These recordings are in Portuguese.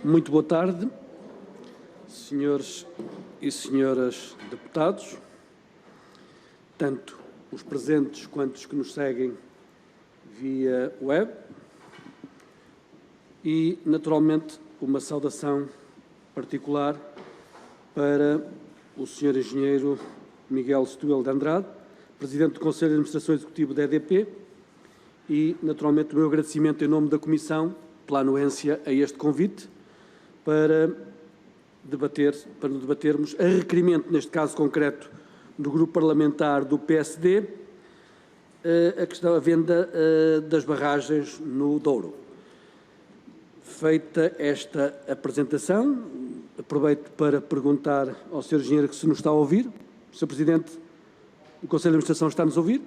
Muito boa tarde, senhores e senhoras deputados, tanto os presentes quanto os que nos seguem via web, e, naturalmente, uma saudação particular para o Sr. Engenheiro Miguel Setúbal de Andrade, Presidente do Conselho de Administração Executivo da EDP, e, naturalmente, o meu agradecimento em nome da Comissão pela anuência a este convite para debatermos a requerimento, neste caso concreto, do Grupo Parlamentar do PSD, a questão da venda das barragens no Douro. Feita esta apresentação, aproveito para perguntar ao Sr. Engenheiro se nos está a ouvir. O Sr. Presidente do Conselho de Administração está-nos a ouvir?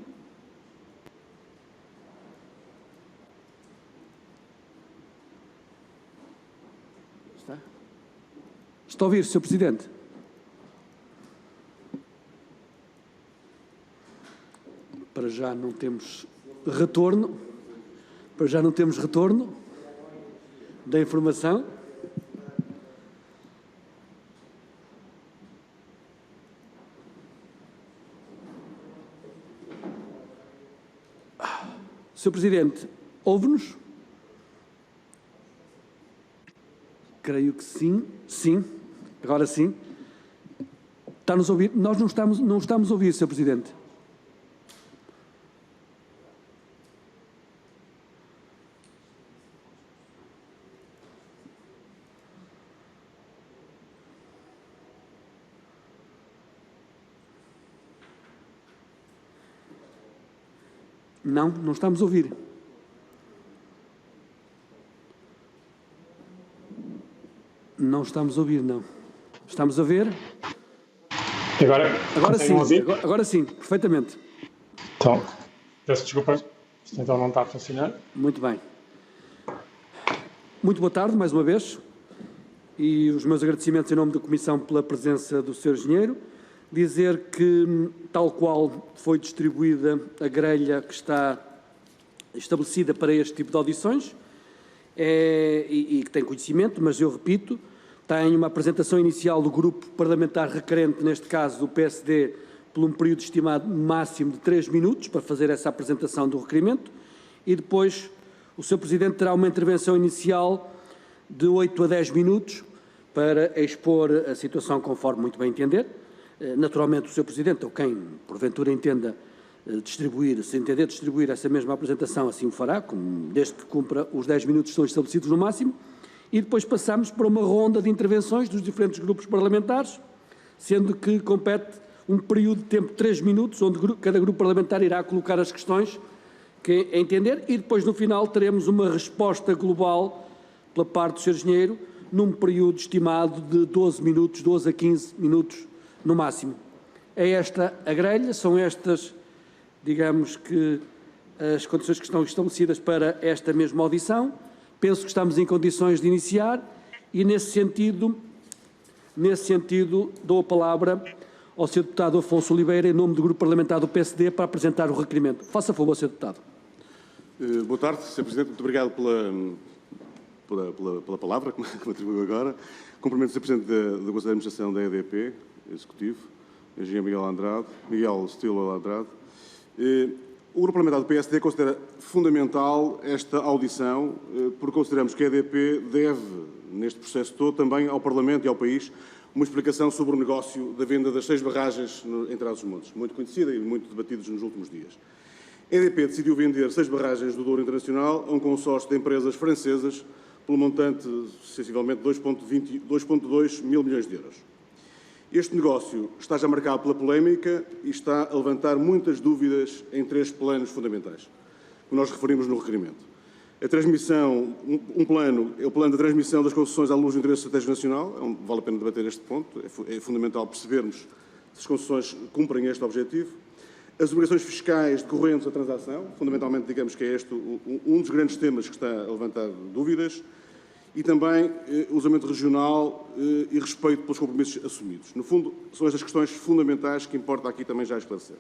Está a ouvir, Sr. Presidente? Para já não temos retorno. Para já não temos retorno da informação. Sr. Presidente, ouve-nos? Creio que sim. Sim. Agora sim. Está-nos a ouvir? Nós não estamos a ouvir, Sr. Presidente. Não estamos a ouvir. Não estamos a ouvir, não. Estamos a ver? Agora sim, perfeitamente. Então, peço desculpa, isto então não está a funcionar. Muito bem. Muito boa tarde, mais uma vez, e os meus agradecimentos em nome da Comissão pela presença do Sr. Engenheiro. Dizer que, tal qual foi distribuída a grelha que está estabelecida para este tipo de audições, e que tem conhecimento, mas eu repito, tem uma apresentação inicial do grupo parlamentar requerente, neste caso do PSD, por um período estimado máximo de 3 minutos para fazer essa apresentação do requerimento, e depois o Sr. Presidente terá uma intervenção inicial de 8 a 10 minutos para expor a situação conforme muito bem entender. Naturalmente, o Sr. Presidente, ou quem porventura entenda distribuir, se entender distribuir essa mesma apresentação, assim o fará, desde que cumpra os 10 minutos que estão estabelecidos no máximo, e depois passamos para uma ronda de intervenções dos diferentes grupos parlamentares, sendo que compete um período de tempo de 3 minutos, onde cada grupo parlamentar irá colocar as questões que entender, e depois no final teremos uma resposta global pela parte do Sr. Engenheiro, num período estimado de 12 minutos, 12 a 15 minutos no máximo. É esta a grelha, são estas, digamos que, as condições que estão estabelecidas para esta mesma audição. Penso que estamos em condições de iniciar e, nesse sentido, dou a palavra ao Sr. Deputado Afonso Oliveira, em nome do Grupo Parlamentar do PSD, para apresentar o requerimento. Faça favor, Sr. Deputado. Boa tarde, Sr. Presidente. Muito obrigado pela palavra que me atribuiu agora. Cumprimento o Sr. Presidente do Conselho de Administração da EDP, Executivo, Engenheiro Miguel Setúbal de Andrade. O Grupo Parlamentar do PSD considera fundamental esta audição, porque consideramos que a EDP deve, neste processo todo, também ao Parlamento e ao país, uma explicação sobre o negócio da venda das 6 barragens em Trás-os-Montes, muito conhecida e muito debatidos nos últimos dias. A EDP decidiu vender 6 barragens do Douro Internacional a um consórcio de empresas francesas pelo montante, sensivelmente, 2,2 mil milhões de euros. Este negócio está já marcado pela polémica e está a levantar muitas dúvidas em 3 planos fundamentais, que nós referimos no requerimento. A transmissão, um plano, é o plano de transmissão das concessões à luz do interesse estratégico nacional, vale a pena debater este ponto, é fundamental percebermos se as concessões cumprem este objetivo. As obrigações fiscais decorrentes da transação, fundamentalmente, digamos que é este um dos grandes temas que está a levantar dúvidas, e também o usamento regional e respeito pelos compromissos assumidos. No fundo, são estas questões fundamentais que importa aqui também já esclarecer.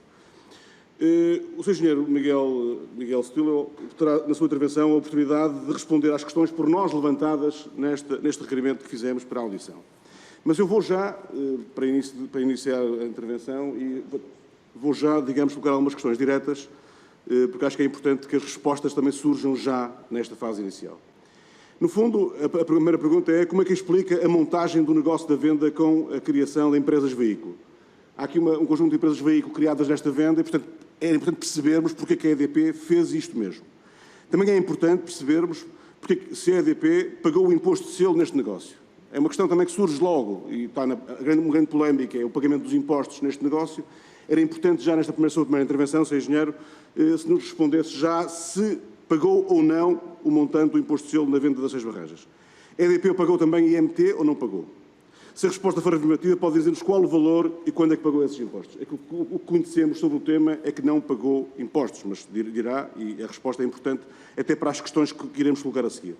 O Sr. Engenheiro Miguel Stilwell terá, na sua intervenção, a oportunidade de responder às questões por nós levantadas neste requerimento que fizemos para a audição. Mas eu vou já, para iniciar a intervenção, e vou já, digamos, colocar algumas questões diretas, porque acho que é importante que as respostas também surjam já nesta fase inicial. No fundo, a primeira pergunta é como é que explica a montagem do negócio da venda com a criação de empresas-veículo? Há aqui um conjunto de empresas-veículo criadas nesta venda e, portanto, é importante percebermos porque é que a EDP fez isto mesmo. Também é importante percebermos porque se a EDP pagou o imposto de selo neste negócio. É uma questão também que surge logo, e está uma grande polémica, é o pagamento dos impostos neste negócio. Era importante já nesta sua primeira intervenção, Sr. Engenheiro, se nos respondesse já se pagou ou não o montante do imposto de selo na venda das 6 barragens. A EDP pagou também IMT ou não pagou? Se a resposta for afirmativa, pode dizer-nos qual o valor e quando é que pagou esses impostos. É que o que conhecemos sobre o tema é que não pagou impostos, mas dirá, e a resposta é importante até para as questões que iremos colocar a seguir.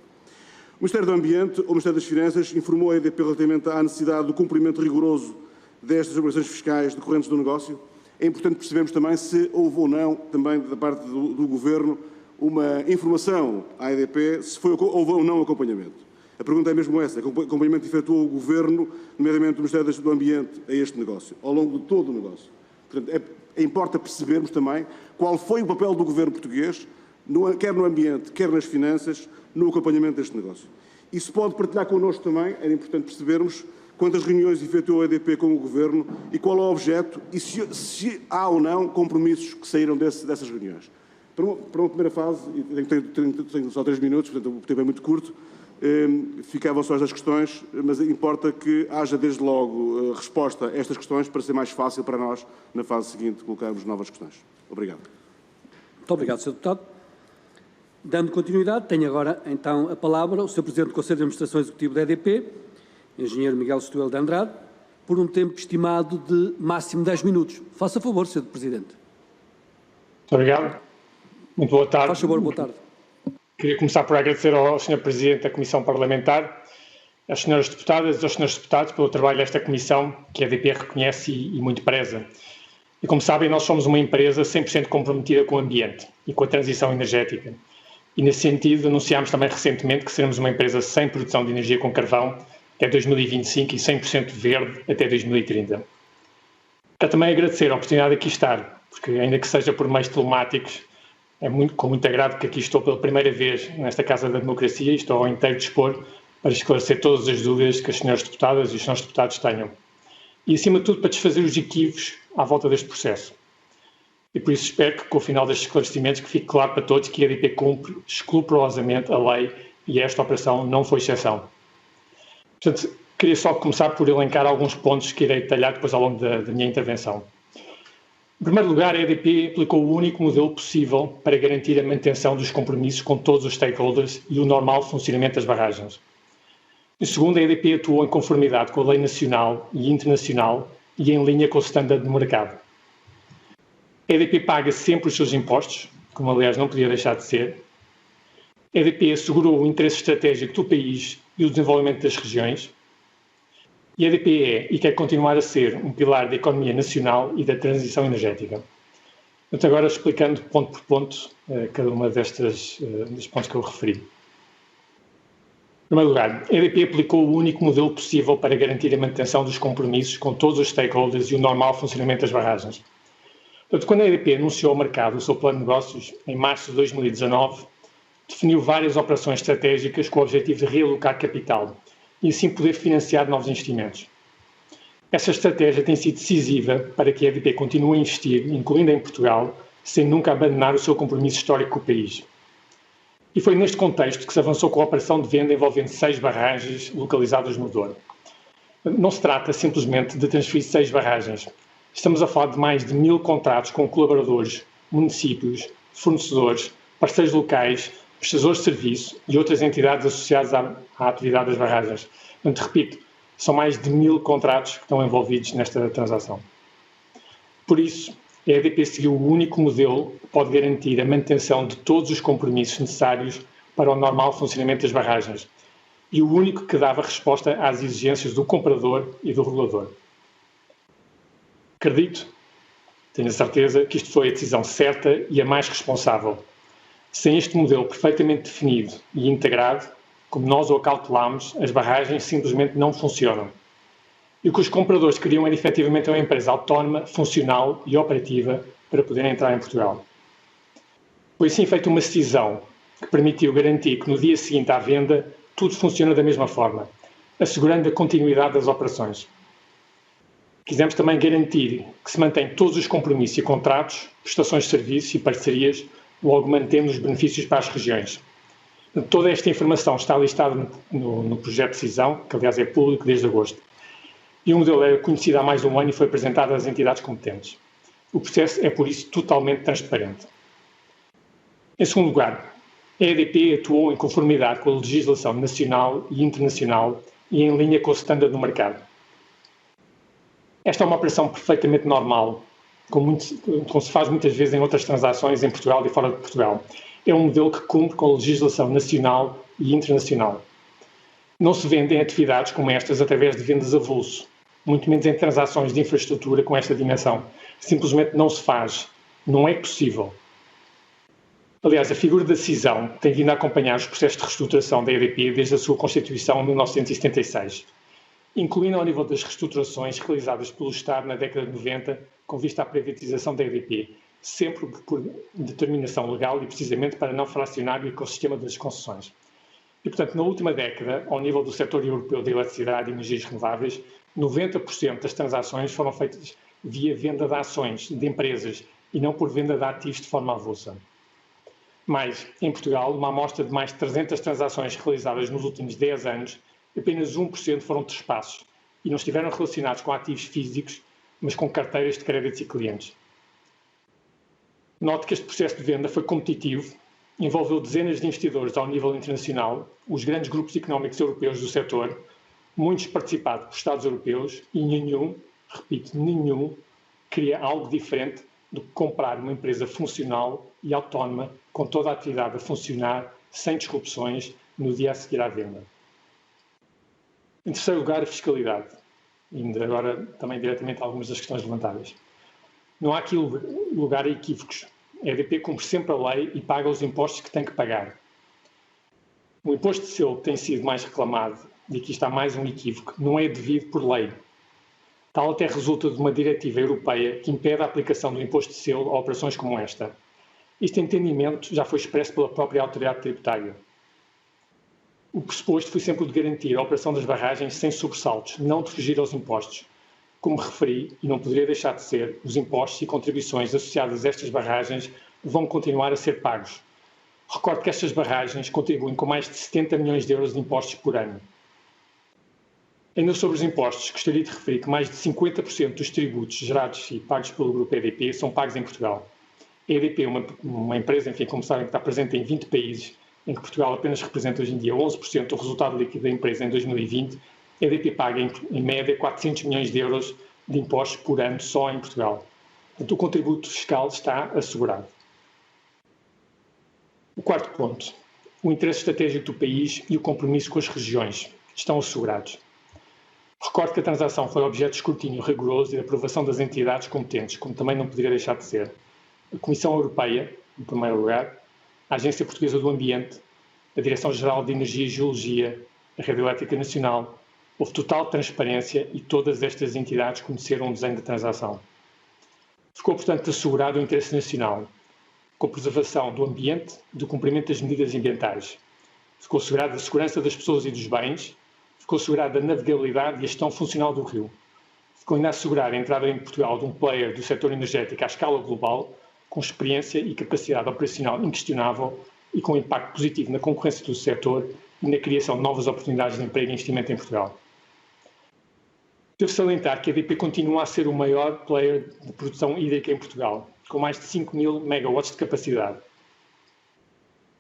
O Ministério do Ambiente ou o Ministério das Finanças informou a EDP relativamente à necessidade do cumprimento rigoroso destas obrigações fiscais decorrentes do negócio. É importante percebermos também se houve ou não, também da parte do Governo, uma informação à EDP, se houve ou não acompanhamento. A pergunta é mesmo essa, que acompanhamento efetuou o Governo, nomeadamente o Ministério do Ambiente, a este negócio, ao longo de todo o negócio. Portanto, importa percebermos também qual foi o papel do Governo português, quer no ambiente, quer nas finanças, no acompanhamento deste negócio. E se pode partilhar connosco também, era importante percebermos quantas reuniões efetuou a EDP com o Governo e qual é o objeto e se há ou não compromissos que saíram dessas reuniões. Para uma primeira fase, e tenho só 3 minutos, portanto o tempo é muito curto, ficavam só estas questões, mas importa que haja desde logo resposta a estas questões para ser mais fácil para nós, na fase seguinte, colocarmos novas questões. Obrigado. Muito obrigado, Sr. Deputado. Dando continuidade, tenho agora então a palavra o Sr. Presidente do Conselho de Administração Executivo da EDP, Engenheiro Miguel Stilwell de Andrade, por um tempo estimado de máximo 10 minutos. Faça favor, Sr. Presidente. Muito obrigado. Muito boa tarde. Faz favor, boa tarde. Queria começar por agradecer ao Sr. Presidente da Comissão Parlamentar, às Sras. Deputadas e aos Srs. Deputados pelo trabalho desta Comissão, que a EDP reconhece e muito preza. E como sabem, nós somos uma empresa 100% comprometida com o ambiente e com a transição energética. E nesse sentido, anunciámos também recentemente que seremos uma empresa sem produção de energia com carvão até 2025 e 100% verde até 2030. Quero também agradecer a oportunidade de aqui estar, porque ainda que seja por meios telemáticos, é com muito agrado que aqui estou pela primeira vez nesta Casa da Democracia e estou ao inteiro dispor para esclarecer todas as dúvidas que as senhoras deputadas e os senhores deputados tenham. E, acima de tudo, para desfazer os equívocos à volta deste processo. E por isso espero que, com o final destes esclarecimentos, que fique claro para todos que a EDP cumpre escrupulosamente a lei e esta operação não foi exceção. Portanto, queria só começar por elencar alguns pontos que irei detalhar depois ao longo da minha intervenção. Em primeiro lugar, a EDP aplicou o único modelo possível para garantir a manutenção dos compromissos com todos os stakeholders e o normal funcionamento das barragens. Em segundo, a EDP atuou em conformidade com a lei nacional e internacional e em linha com o standard do mercado. A EDP paga sempre os seus impostos, como aliás não podia deixar de ser. A EDP assegurou o interesse estratégico do país e o desenvolvimento das regiões. E a EDP é e quer continuar a ser um pilar da economia nacional e da transição energética. Portanto, agora explicando ponto por ponto cada uma dos pontos que eu referi. Em primeiro lugar, a EDP aplicou o único modelo possível para garantir a manutenção dos compromissos com todos os stakeholders e o normal funcionamento das barragens. Portanto, quando a EDP anunciou ao mercado o seu plano de negócios, em março de 2019, definiu várias operações estratégicas com o objetivo de realocar capital e assim poder financiar novos investimentos. Essa estratégia tem sido decisiva para que a EDP continue a investir, incluindo em Portugal, sem nunca abandonar o seu compromisso histórico com o país. E foi neste contexto que se avançou com a operação de venda envolvendo 6 barragens localizadas no Douro. Não se trata simplesmente de transferir 6 barragens. Estamos a falar de mais de 1000 contratos com colaboradores, municípios, fornecedores, parceiros locais, prestadores de serviço e outras entidades associadas à atividade das barragens. Portanto, repito, são mais de 1000 contratos que estão envolvidos nesta transação. Por isso, a EDP seguiu o único modelo que pode garantir a manutenção de todos os compromissos necessários para o normal funcionamento das barragens e o único que dava resposta às exigências do comprador e do regulador. Acredito Tenho a certeza que isto foi a decisão certa e a mais responsável. Sem este modelo perfeitamente definido e integrado, como nós o acautelámos, as barragens simplesmente não funcionam. E o que os compradores queriam era efetivamente uma empresa autónoma, funcional e operativa para poder entrar em Portugal. Foi assim feita uma decisão que permitiu garantir que no dia seguinte à venda tudo funciona da mesma forma, assegurando a continuidade das operações. Quisemos também garantir que se mantém todos os compromissos e contratos, prestações de serviços e parcerias, logo mantendo os benefícios para as regiões. Toda esta informação está listada no projeto de decisão, que aliás é público desde agosto. E o modelo é conhecido há mais de um ano e foi apresentado às entidades competentes. O processo é, por isso, totalmente transparente. Em segundo lugar, a EDP atuou em conformidade com a legislação nacional e internacional e em linha com o standard do mercado. Esta é uma operação perfeitamente normal, como se faz muitas vezes em outras transações em Portugal e fora de Portugal. É um modelo que cumpre com a legislação nacional e internacional. Não se vendem atividades como estas através de vendas a avulso, muito menos em transações de infraestrutura com esta dimensão. Simplesmente não se faz. Não é possível. Aliás, a figura da cisão tem vindo a acompanhar os processos de reestruturação da EDP desde a sua constituição em 1976, incluindo ao nível das reestruturações realizadas pelo Estado na década de 90, com vista à privatização da EDP, sempre por determinação legal e precisamente para não fracionar o ecossistema das concessões. E, portanto, na última década, ao nível do setor europeu de eletricidade e energias renováveis, 90% das transações foram feitas via venda de ações de empresas e não por venda de ativos de forma avulsa. Mas, em Portugal, uma amostra de mais de 300 transações realizadas nos últimos 10 anos, apenas 1% foram de espaços e não estiveram relacionados com ativos físicos, mas com carteiras de créditos e clientes. Note que este processo de venda foi competitivo, envolveu dezenas de investidores ao nível internacional, os grandes grupos económicos europeus do setor, muitos participados por Estados europeus e nenhum, repito, nenhum, queria algo diferente do que comprar uma empresa funcional e autónoma com toda a atividade a funcionar, sem disrupções, no dia a seguir à venda. Em terceiro lugar, a fiscalidade. Indo agora também diretamente a algumas das questões levantadas. Não há aqui lugar a equívocos. A EDP cumpre sempre a lei e paga os impostos que tem que pagar. O imposto de selo tem sido mais reclamado, e aqui está mais um equívoco, não é devido por lei. Tal até resulta de uma diretiva europeia que impede a aplicação do imposto de selo a operações como esta. Este entendimento já foi expresso pela própria autoridade tributária. O pressuposto foi sempre o de garantir a operação das barragens sem sobressaltos, não de fugir aos impostos. Como referi, e não poderia deixar de ser, os impostos e contribuições associadas a estas barragens vão continuar a ser pagos. Recordo que estas barragens contribuem com mais de 70 milhões de euros de impostos por ano. Ainda sobre os impostos, gostaria de referir que mais de 50% dos tributos gerados e pagos pelo grupo EDP são pagos em Portugal. A EDP é uma empresa, enfim, como sabem, que está presente em 20 países, em que Portugal apenas representa hoje em dia 11% do resultado líquido da empresa em 2020. A EDP paga, em média, 400 milhões de euros de impostos por ano só em Portugal. Portanto, o contributo fiscal está assegurado. O quarto ponto, o interesse estratégico do país e o compromisso com as regiões estão assegurados. Recordo que a transação foi objeto de escrutínio rigoroso e de aprovação das entidades competentes, como também não poderia deixar de ser. A Comissão Europeia, em primeiro lugar, a Agência Portuguesa do Ambiente, a Direção-Geral de Energia e Geologia, a Rede Elétrica Nacional. Houve total transparência e todas estas entidades conheceram o desenho da transação. Ficou, portanto, assegurado o interesse nacional, com a preservação do ambiente e do cumprimento das medidas ambientais. Ficou assegurada a segurança das pessoas e dos bens, ficou assegurada a navegabilidade e a gestão funcional do rio. Ficou ainda assegurada a entrada em Portugal de um player do setor energético à escala global, com experiência e capacidade operacional inquestionável e com impacto positivo na concorrência do setor e na criação de novas oportunidades de emprego e investimento em Portugal. Devo salientar que a EDP continua a ser o maior player de produção hídrica em Portugal, com mais de 5.000 megawatts de capacidade.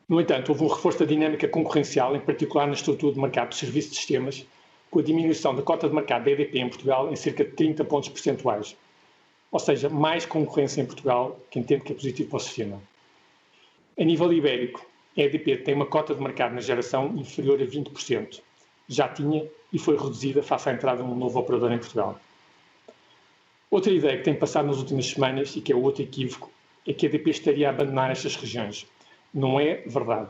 No entanto, houve um reforço da dinâmica concorrencial, em particular na estrutura de mercado de serviços de sistemas, com a diminuição da cota de mercado da EDP em Portugal em cerca de 30 pontos percentuais. Ou seja, mais concorrência em Portugal, que entendo que é positivo para o sistema. A nível ibérico, a EDP tem uma cota de mercado na geração inferior a 20%. Já tinha e foi reduzida face à entrada de um novo operador em Portugal. Outra ideia que tem passado nas últimas semanas, e que é outro equívoco, é que a EDP estaria a abandonar estas regiões. Não é verdade.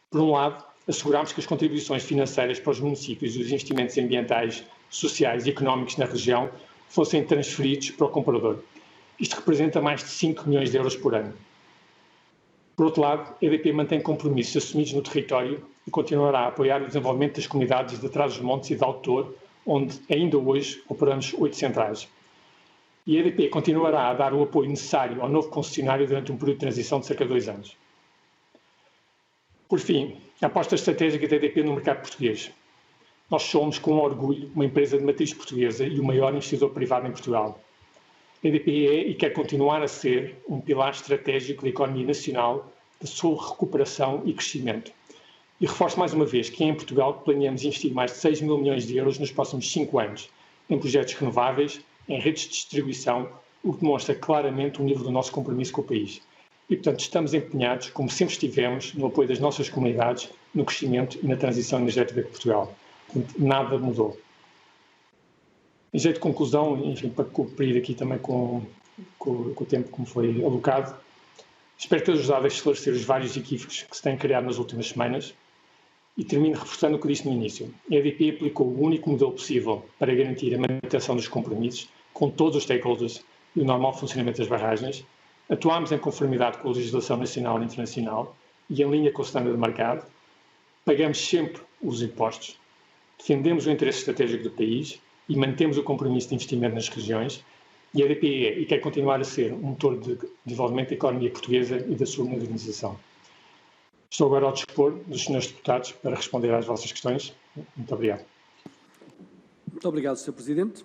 Por um lado, assegurámos que as contribuições financeiras para os municípios e os investimentos ambientais, sociais e económicos na região fossem transferidos para o comprador. Isto representa mais de 5 milhões de euros por ano. Por outro lado, a EDP mantém compromissos assumidos no território e continuará a apoiar o desenvolvimento das comunidades de Trás-os-Montes e de Alto, onde ainda hoje operamos 8 centrais. E a EDP continuará a dar o apoio necessário ao novo concessionário durante um período de transição de cerca de 2 anos. Por fim, a aposta estratégica da EDP no mercado português. Nós somos, com orgulho, uma empresa de matriz portuguesa e o maior investidor privado em Portugal. A EDP é e quer continuar a ser um pilar estratégico da economia nacional, da sua recuperação e crescimento. E reforço mais uma vez que é em Portugal que planeamos investir mais de 6 mil milhões de euros nos próximos 5 anos, em projetos renováveis, em redes de distribuição, o que demonstra claramente o nível do nosso compromisso com o país. E, portanto, estamos empenhados, como sempre estivemos, no apoio das nossas comunidades, no crescimento e na transição energética de Portugal. Portanto, nada mudou. Em jeito de conclusão, enfim, para cumprir aqui também com o tempo que me foi alocado, espero ter ajudado a esclarecer os vários equívocos que se têm criado nas últimas semanas e termino reforçando o que disse no início. A EDP aplicou o único modelo possível para garantir a manutenção dos compromissos com todos os stakeholders e o normal funcionamento das barragens. Atuámos em conformidade com a legislação nacional e internacional e em linha com o standard de mercado. Pagamos sempre os impostos, defendemos o interesse estratégico do país e mantemos o compromisso de investimento nas regiões. E a EDP é e quer continuar a ser um motor de desenvolvimento da economia portuguesa e da sua modernização. Estou agora ao dispor dos senhores deputados para responder às vossas questões. Muito obrigado. Muito obrigado, Sr. Presidente,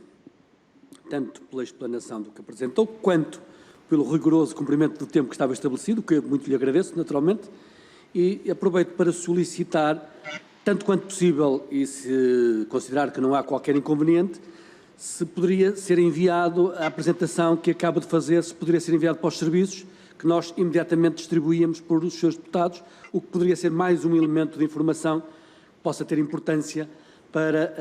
tanto pela explanação do que apresentou, quanto pelo rigoroso cumprimento do tempo que estava estabelecido, que eu muito lhe agradeço, naturalmente, e aproveito para solicitar, tanto quanto possível, e se considerar que não há qualquer inconveniente, se poderia ser enviado a apresentação que acaba de fazer, se poderia ser enviado para os serviços, que nós imediatamente distribuíamos por os seus deputados, o que poderia ser mais um elemento de informação que possa ter importância para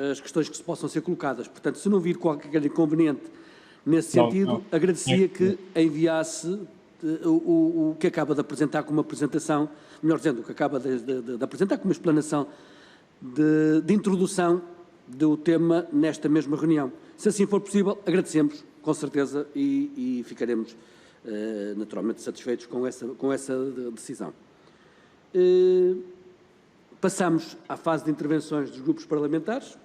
as questões que se possam ser colocadas. Portanto, se não vir qualquer inconveniente nesse sentido, agradecia que enviasse o que acaba de apresentar como apresentação, melhor dizendo, o que acaba de apresentar como explanação de introdução do tema nesta mesma reunião. Se assim for possível, agradecemos, com certeza, e ficaremos naturalmente satisfeitos com essa decisão. Passamos à fase de intervenções dos grupos parlamentares,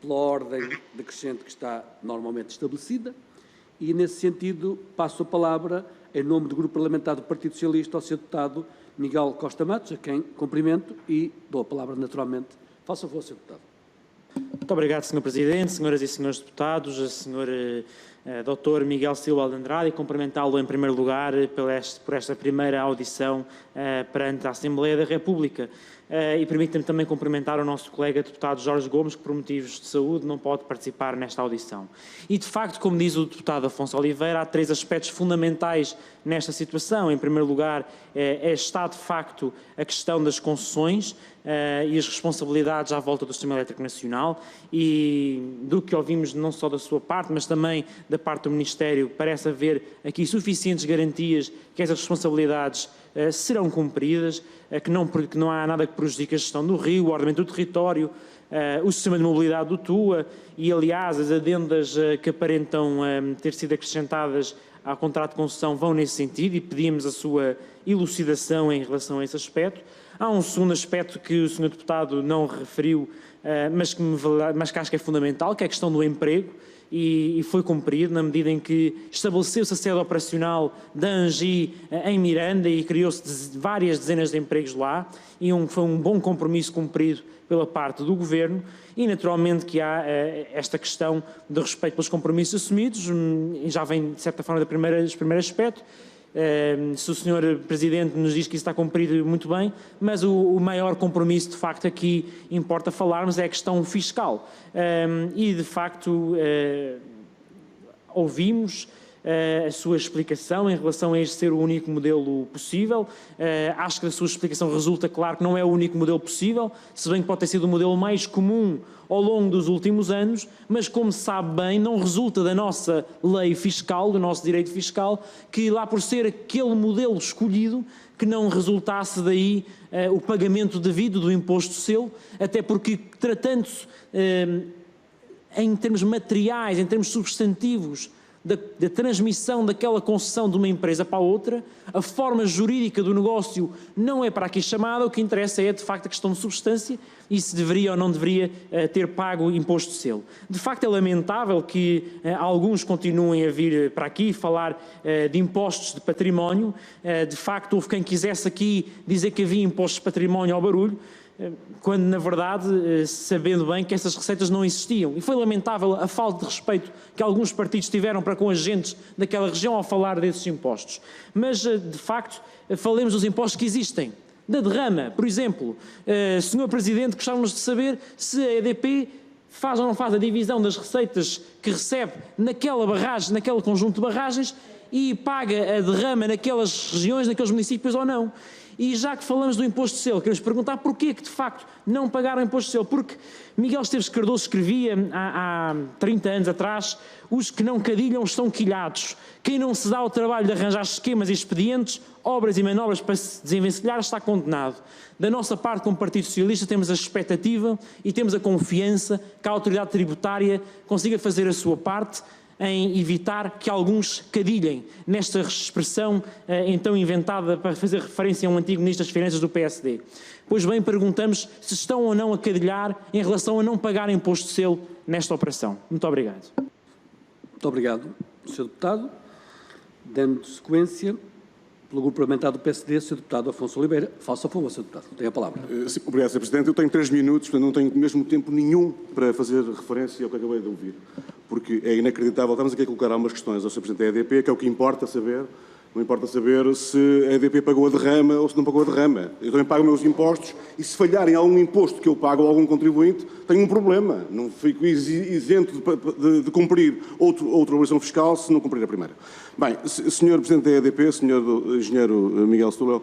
pela ordem decrescente que está normalmente estabelecida, e nesse sentido passo a palavra, em nome do Grupo Parlamentar do Partido Socialista, ao Sr. Deputado Miguel Costa Matos, a quem cumprimento e dou a palavra naturalmente. Faça favor, Sr. Deputado. Muito obrigado, Sr. Presidente, senhoras e senhores deputados, a Sr. Dr. Miguel Silva de Andrade, e cumprimentá-lo em primeiro lugar por esta primeira audição perante a Assembleia da República. E permita-me também cumprimentar o nosso colega deputado Jorge Gomes, que por motivos de saúde não pode participar nesta audição. E de facto, como diz o deputado Afonso Oliveira, há 3 aspectos fundamentais nesta situação. Em primeiro lugar, está de facto a questão das concessões e as responsabilidades à volta do Sistema Elétrico Nacional, e do que ouvimos não só da sua parte, mas também da parte do Ministério, parece haver aqui suficientes garantias que essas responsabilidades serão cumpridas, que não há nada que prejudique a gestão do rio, o ordenamento do território, o sistema de mobilidade do TUA e, aliás, as adendas que aparentam ter sido acrescentadas ao contrato de concessão vão nesse sentido e pedimos a sua elucidação em relação a esse aspecto. Há um segundo aspecto que o Sr. Deputado não referiu, mas que acho que é fundamental, que é a questão do emprego, e foi cumprido na medida em que estabeleceu-se a sede operacional da ANGI em Miranda e criou-se várias dezenas de empregos lá, e foi um bom compromisso cumprido pela parte do Governo, e naturalmente que há esta questão de respeito pelos compromissos assumidos, e já vem de certa forma do primeiro aspecto. Se o Sr. Presidente nos diz que isso está cumprido, muito bem, mas o maior compromisso, de facto, aqui importa falarmos é a questão fiscal. E, de facto, ouvimos a sua explicação em relação a este ser o único modelo possível. Acho que da sua explicação resulta claro que não é o único modelo possível, se bem que pode ter sido o modelo mais comum ao longo dos últimos anos, mas como sabe bem, não resulta da nossa lei fiscal, do nosso direito fiscal, que lá por ser aquele modelo escolhido, que não resultasse daí o pagamento devido do imposto de selo, até porque tratando-se em termos materiais, em termos substantivos, da transmissão daquela concessão de uma empresa para a outra, a forma jurídica do negócio não é para aqui chamada, o que interessa é de facto a questão de substância e se deveria ou não deveria ter pago imposto de selo. De facto é lamentável que alguns continuem a vir para aqui falar de impostos de património. De facto houve quem quisesse aqui dizer que havia impostos de património ao barulho, quando na verdade, sabendo bem que essas receitas não existiam. E foi lamentável a falta de respeito que alguns partidos tiveram para com agentes daquela região ao falar desses impostos. Mas, de facto, falemos dos impostos que existem. Da derrama, por exemplo. Senhor Presidente, gostávamos de saber se a EDP faz ou não faz a divisão das receitas que recebe naquela barragem, naquele conjunto de barragens e paga a derrama naquelas regiões, naqueles municípios ou não. E já que falamos do imposto de selo, queremos perguntar porquê que, de facto, não pagaram imposto de selo. Porque Miguel Esteves Cardoso escrevia há 30 anos atrás: os que não cadilham estão quilhados. Quem não se dá ao trabalho de arranjar esquemas e expedientes, obras e manobras para se desenvencilhar está condenado. Da nossa parte, como Partido Socialista, temos a expectativa e temos a confiança que a autoridade tributária consiga fazer a sua parte em evitar que alguns cadilhem, nesta expressão então inventada para fazer referência a um antigo Ministro das Finanças do PSD. Pois bem, perguntamos se estão ou não a cadilhar em relação a não pagar imposto de selo nesta operação. Muito obrigado. Muito obrigado, Sr. Deputado. Dando sequência, pelo Grupo Parlamentar do PSD, Sr. Deputado Afonso Oliveira. Faça a favor, Sr. Deputado. Tem a palavra. Obrigado, Sr. Presidente. Eu tenho 3 minutos, portanto não tenho mesmo tempo nenhum para fazer referência ao que acabei de ouvir, porque é inacreditável. Estamos aqui a colocar algumas questões ao Sr. Presidente da EDP, que é o que importa saber. Não importa saber se a EDP pagou a derrama ou se não pagou a derrama. Eu também pago meus impostos e se falhar em algum imposto que eu pago a algum contribuinte, tenho um problema. Não fico isento de cumprir outra obrigação fiscal se não cumprir a primeira. Bem, Sr. Presidente da EDP, Sr. Engenheiro Miguel Stulel,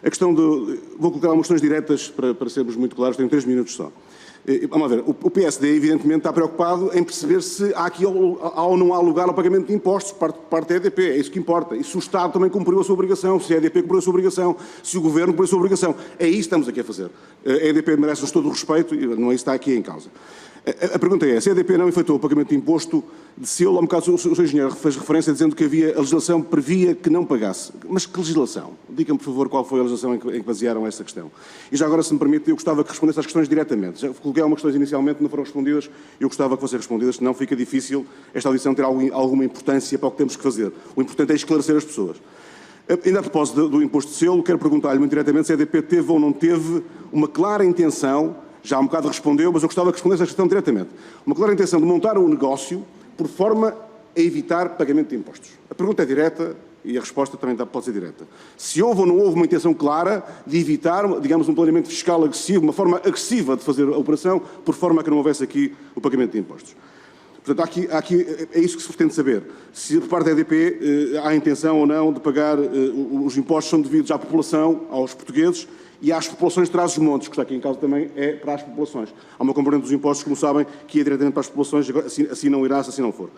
a questão de... Vou colocar algumas questões diretas para sermos muito claros, tenho 3 minutos só. Vamos ver, o PSD evidentemente está preocupado em perceber se há aqui ou não há lugar ao pagamento de impostos por parte da EDP, é isso que importa. E se o Estado também cumpriu a sua obrigação, se a EDP cumpriu a sua obrigação, se o Governo cumpriu a sua obrigação. É isso que estamos aqui a fazer. A EDP merece-nos todo o respeito e não é isso que está aqui em causa. A pergunta é, se a EDP não efetuou o pagamento de imposto de selo, há um bocado o Sr. Engenheiro fez referência dizendo que havia a legislação previa que não pagasse. Mas que legislação? Diga-me, por favor, qual foi a legislação em que basearam esta questão. E já agora, se me permite, eu gostava que respondesse às questões diretamente. Já coloquei algumas questões inicialmente, não foram respondidas, eu gostava que fossem respondidas, senão fica difícil esta audição ter alguma importância para o que temos que fazer. O importante é esclarecer as pessoas. Ainda a propósito do imposto de selo, quero perguntar-lhe muito diretamente se a EDP teve ou não teve uma clara intenção, já há um bocado respondeu, mas eu gostava que respondesse a questão diretamente, uma clara intenção de montar um negócio por forma a evitar pagamento de impostos. A pergunta é direta e a resposta também pode ser direta. Se houve ou não houve uma intenção clara de evitar, digamos, um planeamento fiscal agressivo, uma forma agressiva de fazer a operação, por forma a que não houvesse aqui o pagamento de impostos. Portanto, é isso que se pretende saber. Se por parte da EDP há intenção ou não de pagar os impostos que são devidos à população, aos portugueses, e às populações de Trás-os-Montes, que está aqui em causa também, é para as populações. Há uma componente dos impostos, como sabem, que é diretamente para as populações, assim não irá, se assim não for.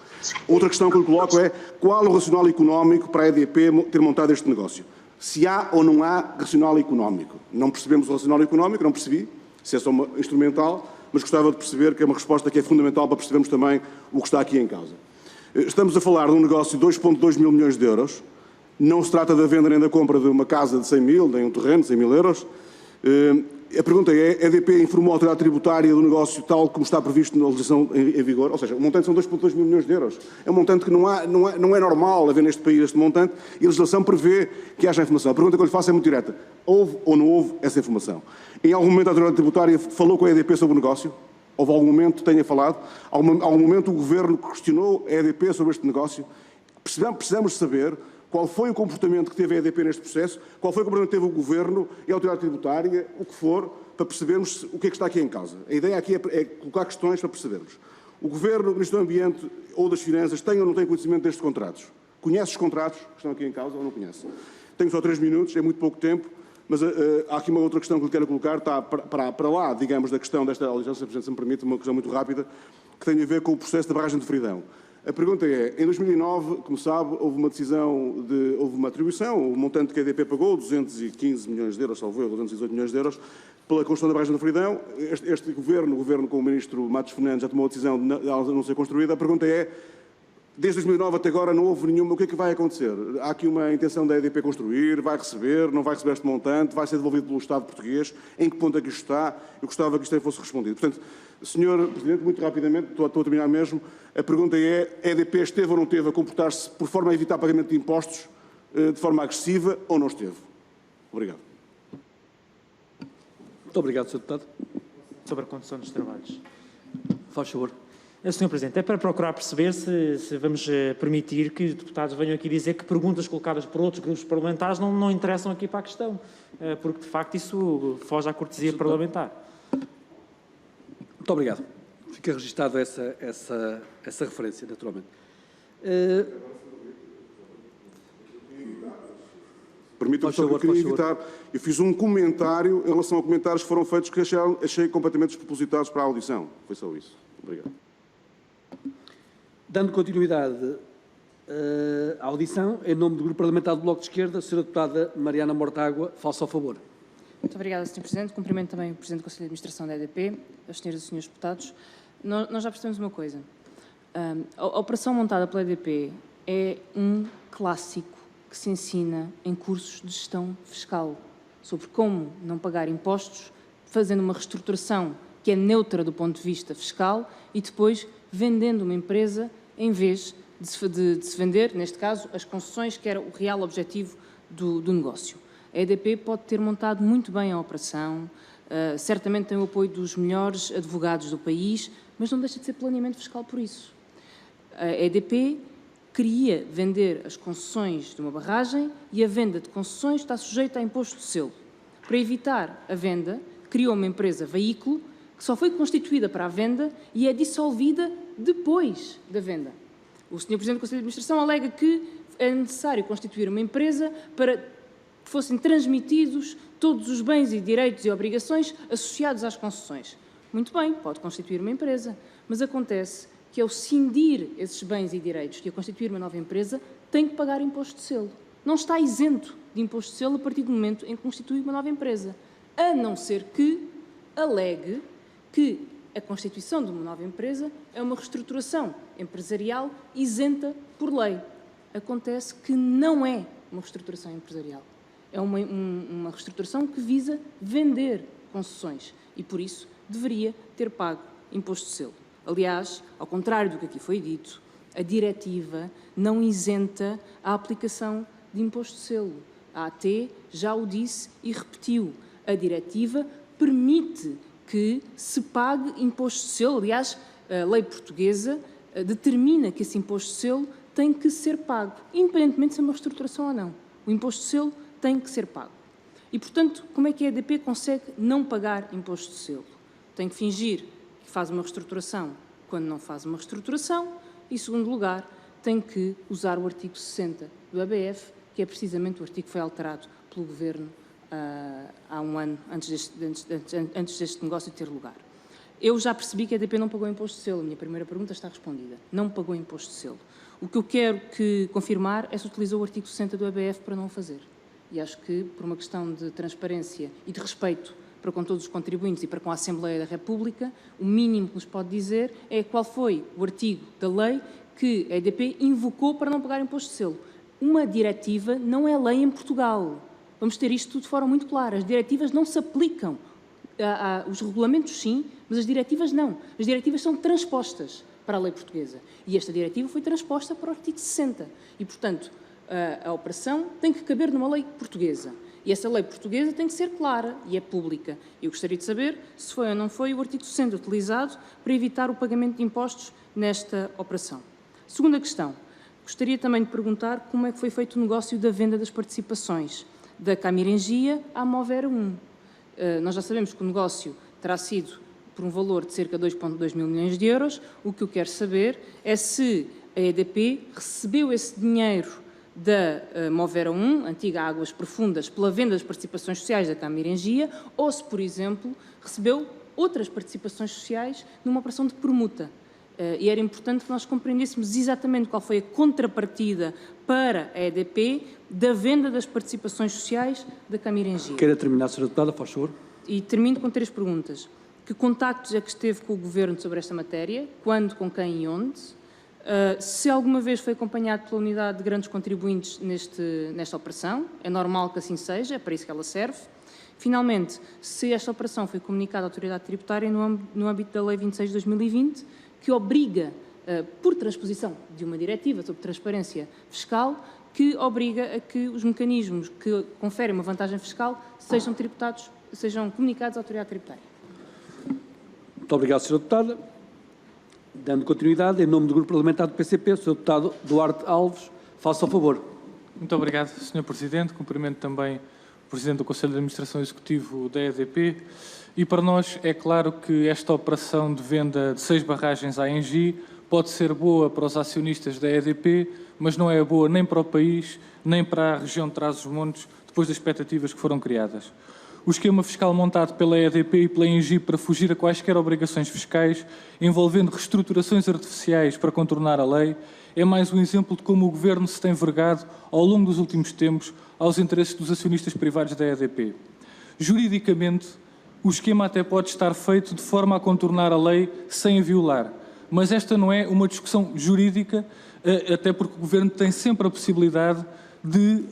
Outra questão que eu coloco é qual o racional económico para a EDP ter montado este negócio? Se há ou não há racional económico? Não percebemos o racional económico, não percebi, se é só uma instrumental, mas gostava de perceber que é uma resposta que é fundamental para percebermos também o que está aqui em causa. Estamos a falar de um negócio de 2,2 mil milhões de euros. Não se trata da venda nem da compra de uma casa de 100 mil, nem um terreno de 100 mil euros. A pergunta é, a EDP informou a autoridade tributária do negócio tal como está previsto na legislação em vigor? Ou seja, o montante são 2,2 mil milhões de euros. É um montante que não é normal haver neste país este montante e a legislação prevê que haja informação. A pergunta que eu lhe faço é muito direta. Houve ou não houve essa informação? Em algum momento a autoridade tributária falou com a EDP sobre o negócio? Houve algum momento que tenha falado? Algum momento o Governo questionou a EDP sobre este negócio? Precisamos saber qual foi o comportamento que teve a EDP neste processo, qual foi o comportamento que teve o Governo e a autoridade tributária, o que for, para percebermos o que é que está aqui em causa. A ideia aqui é colocar questões para percebermos. O Governo, o Ministro do Ambiente ou das Finanças tem ou não tem conhecimento destes contratos? Conhece os contratos que estão aqui em causa ou não conhece? Tenho só 3 minutos, é muito pouco tempo, mas há aqui uma outra questão que lhe quero colocar, está para lá, digamos, da questão desta audição, se me permite, uma questão muito rápida, que tem a ver com o processo da barragem de Fridão. A pergunta é, em 2009, como sabe, houve uma decisão, houve uma atribuição, o montante que a EDP pagou, 215 milhões de euros, salvo eu, 218 milhões de euros, pela construção da barragem de Fridão. Este governo, o governo com o ministro Matos Fernandes, já tomou a decisão de ela não ser construída. A pergunta é, desde 2009 até agora não houve nenhuma, o que é que vai acontecer? Há aqui uma intenção da EDP construir, vai receber, não vai receber este montante, vai ser devolvido pelo Estado português, em que ponto é que isto está? Eu gostava que isto fosse respondido. Portanto, Sr. Presidente, muito rapidamente, estou a terminar mesmo, a pergunta é, a EDP esteve ou não esteve a comportar-se por forma a evitar pagamento de impostos de forma agressiva ou não esteve? Obrigado. Muito obrigado, Sr. Deputado. Sobre a condução dos trabalhos. Faz favor. Sr. Presidente, é para procurar perceber se vamos permitir que os deputados venham aqui dizer que perguntas colocadas por outros grupos parlamentares não interessam aqui para a questão, porque, de facto, isso foge à cortesia parlamentar. Muito obrigado. Fica registada essa referência, naturalmente. Permita-me só que eu queria evitar. Eu fiz um comentário em relação a comentários que foram feitos que achei completamente despropositados para a audição. Foi só isso. Obrigado. Dando continuidade à audição, em nome do Grupo Parlamentar do Bloco de Esquerda, a Sra. Deputada Mariana Mortágua, faça o favor. Muito obrigada, Sr. Presidente. Cumprimento também o Presidente do Conselho de Administração da EDP, as senhoras e senhores deputados. Nós já percebemos uma coisa. A operação montada pela EDP é um clássico que se ensina em cursos de gestão fiscal sobre como não pagar impostos, fazendo uma reestruturação que é neutra do ponto de vista fiscal e depois vendendo uma empresa em vez de se vender, neste caso, as concessões, que era o real objetivo do negócio. A EDP pode ter montado muito bem a operação, certamente tem o apoio dos melhores advogados do país, mas não deixa de ser planeamento fiscal por isso. A EDP queria vender as concessões de uma barragem e a venda de concessões está sujeita a imposto de selo. Para evitar a venda, criou uma empresa veículo que só foi constituída para a venda e é dissolvida depois da venda. O Sr. Presidente do Conselho de Administração alega que é necessário constituir uma empresa para que fossem transmitidos todos os bens e direitos e obrigações associados às concessões. Muito bem, pode constituir uma empresa, mas acontece que ao cindir esses bens e direitos e a constituir uma nova empresa, tem que pagar imposto de selo. Não está isento de imposto de selo a partir do momento em que constitui uma nova empresa, a não ser que alegue que a constituição de uma nova empresa é uma reestruturação empresarial isenta por lei. Acontece que não é uma reestruturação empresarial. É uma reestruturação que visa vender concessões e, por isso, deveria ter pago imposto de selo. Aliás, ao contrário do que aqui foi dito, a diretiva não isenta a aplicação de imposto de selo. A AT já o disse e repetiu. A diretiva permite que se pague imposto de selo. Aliás, a lei portuguesa determina que esse imposto de selo tem que ser pago, independentemente de ser uma reestruturação ou não. O imposto de selo tem que ser pago. E, portanto, como é que a EDP consegue não pagar imposto de selo? Tem que fingir que faz uma reestruturação quando não faz uma reestruturação e, em segundo lugar, tem que usar o artigo 60 do ABF, que é precisamente o artigo que foi alterado pelo Governo há um ano, antes deste negócio ter lugar. Eu já percebi que a EDP não pagou imposto de selo. A minha primeira pergunta está respondida. Não pagou imposto de selo. O que eu quero confirmar é se utilizou o artigo 60 do ABF para não o fazer. E acho que, por uma questão de transparência e de respeito para com todos os contribuintes e para com a Assembleia da República, o mínimo que nos pode dizer é qual foi o artigo da lei que a EDP invocou para não pagar imposto de selo. Uma diretiva não é lei em Portugal. Vamos ter isto de forma muito clara. As diretivas não se aplicam. Os regulamentos sim, mas as diretivas não. As diretivas são transpostas para a lei portuguesa. E esta diretiva foi transposta para o artigo 60. E, portanto, a operação tem que caber numa lei portuguesa. E essa lei portuguesa tem que ser clara e é pública. Eu gostaria de saber se foi ou não foi o artigo 60 utilizado para evitar o pagamento de impostos nesta operação. Segunda questão. Gostaria também de perguntar como é que foi feito o negócio da venda das participações da Camirengia à Movera 1. Nós já sabemos que o negócio terá sido por um valor de cerca de 2,2 mil milhões de euros. O que eu quero saber é se a EDP recebeu esse dinheiro da Movera 1, antiga Águas Profundas, pela venda das participações sociais da Camirengia, ou se, por exemplo, recebeu outras participações sociais numa operação de permuta. E era importante que nós compreendêssemos exatamente qual foi a contrapartida para a EDP da venda das participações sociais da Camirengia. Queira terminar, Sra. Deputada, por favor. E termino com 3 perguntas. Que contactos é que esteve com o Governo sobre esta matéria? Quando, com quem e onde? Se alguma vez foi acompanhado pela unidade de grandes contribuintes nesta operação? É normal que assim seja, é para isso que ela serve. Finalmente, se esta operação foi comunicada à autoridade tributária no âmbito da Lei 26 de 2020, que obriga, por transposição de uma diretiva sobre transparência fiscal, que obriga a que os mecanismos que conferem uma vantagem fiscal sejam comunicados à autoridade tributária. Muito obrigado, Sra. Deputada. Dando continuidade, em nome do Grupo Parlamentar do PCP, o Sr. Deputado Duarte Alves, faça o favor. Muito obrigado, Sr. Presidente. Cumprimento também o Presidente do Conselho de Administração Executivo da EDP. E para nós é claro que esta operação de venda de 6 barragens à Engie pode ser boa para os acionistas da EDP, mas não é boa nem para o país, nem para a região de Trás-os-Montes, depois das expectativas que foram criadas. O esquema fiscal montado pela EDP e pela Engie para fugir a quaisquer obrigações fiscais, envolvendo reestruturações artificiais para contornar a lei, é mais um exemplo de como o Governo se tem vergado, ao longo dos últimos tempos, aos interesses dos acionistas privados da EDP. Juridicamente, o esquema até pode estar feito de forma a contornar a lei sem a violar, mas esta não é uma discussão jurídica, até porque o Governo tem sempre a possibilidade de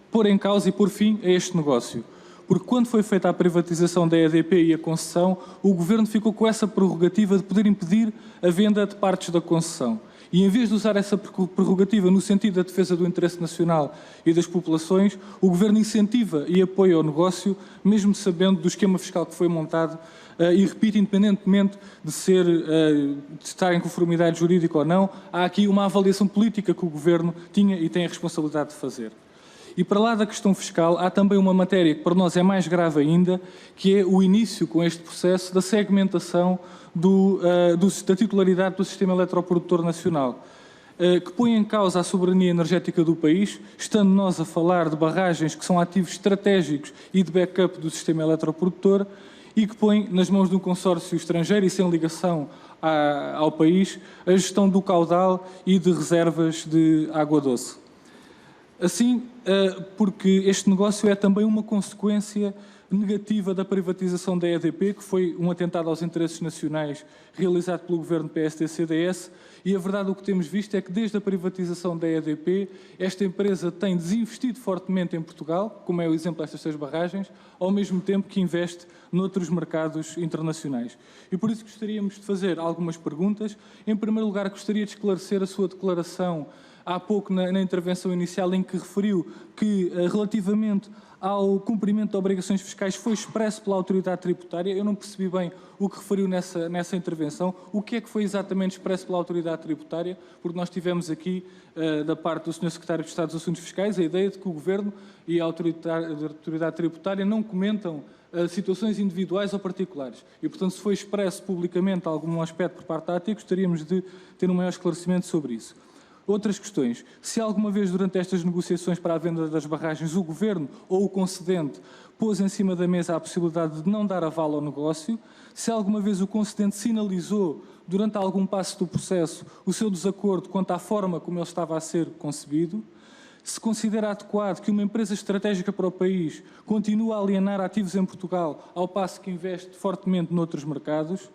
pôr em causa e pôr fim a este negócio. Porque quando foi feita a privatização da EDP e a concessão, o Governo ficou com essa prerrogativa de poder impedir a venda de partes da concessão. E em vez de usar essa prerrogativa no sentido da defesa do interesse nacional e das populações, o Governo incentiva e apoia o negócio, mesmo sabendo do esquema fiscal que foi montado e, repito, independentemente de estar em conformidade jurídica ou não, há aqui uma avaliação política que o Governo tinha e tem a responsabilidade de fazer. E para lá da questão fiscal, há também uma matéria que para nós é mais grave ainda, que é o início com este processo da segmentação da titularidade do sistema eletroprodutor nacional, que põe em causa a soberania energética do país, estando nós a falar de barragens que são ativos estratégicos e de backup do sistema eletroprodutor e que põe nas mãos de um consórcio estrangeiro e sem ligação ao país a gestão do caudal e de reservas de água doce. Assim, porque este negócio é também uma consequência negativa da privatização da EDP, que foi um atentado aos interesses nacionais realizado pelo Governo PSD-CDS, e a verdade o que temos visto é que desde a privatização da EDP, esta empresa tem desinvestido fortemente em Portugal, como é o exemplo destas 6 barragens, ao mesmo tempo que investe noutros mercados internacionais. E por isso gostaríamos de fazer algumas perguntas. Em primeiro lugar, gostaria de esclarecer a sua declaração há pouco na intervenção inicial em que referiu que relativamente ao cumprimento de obrigações fiscais foi expresso pela autoridade tributária. Eu não percebi bem o que referiu nessa intervenção. O que é que foi exatamente expresso pela autoridade tributária? Porque nós tivemos aqui, da parte do Sr. Secretário de Estado dos Assuntos Fiscais, a ideia de que o Governo e a autoridade tributária não comentam situações individuais ou particulares. E, portanto, se foi expresso publicamente algum aspecto por parte da AT, gostaríamos de ter um maior esclarecimento sobre isso. Outras questões. Se alguma vez durante estas negociações para a venda das barragens o Governo ou o concedente pôs em cima da mesa a possibilidade de não dar aval ao negócio, se alguma vez o concedente sinalizou durante algum passo do processo o seu desacordo quanto à forma como ele estava a ser concebido, se considera adequado que uma empresa estratégica para o país continue a alienar ativos em Portugal ao passo que investe fortemente noutros mercados,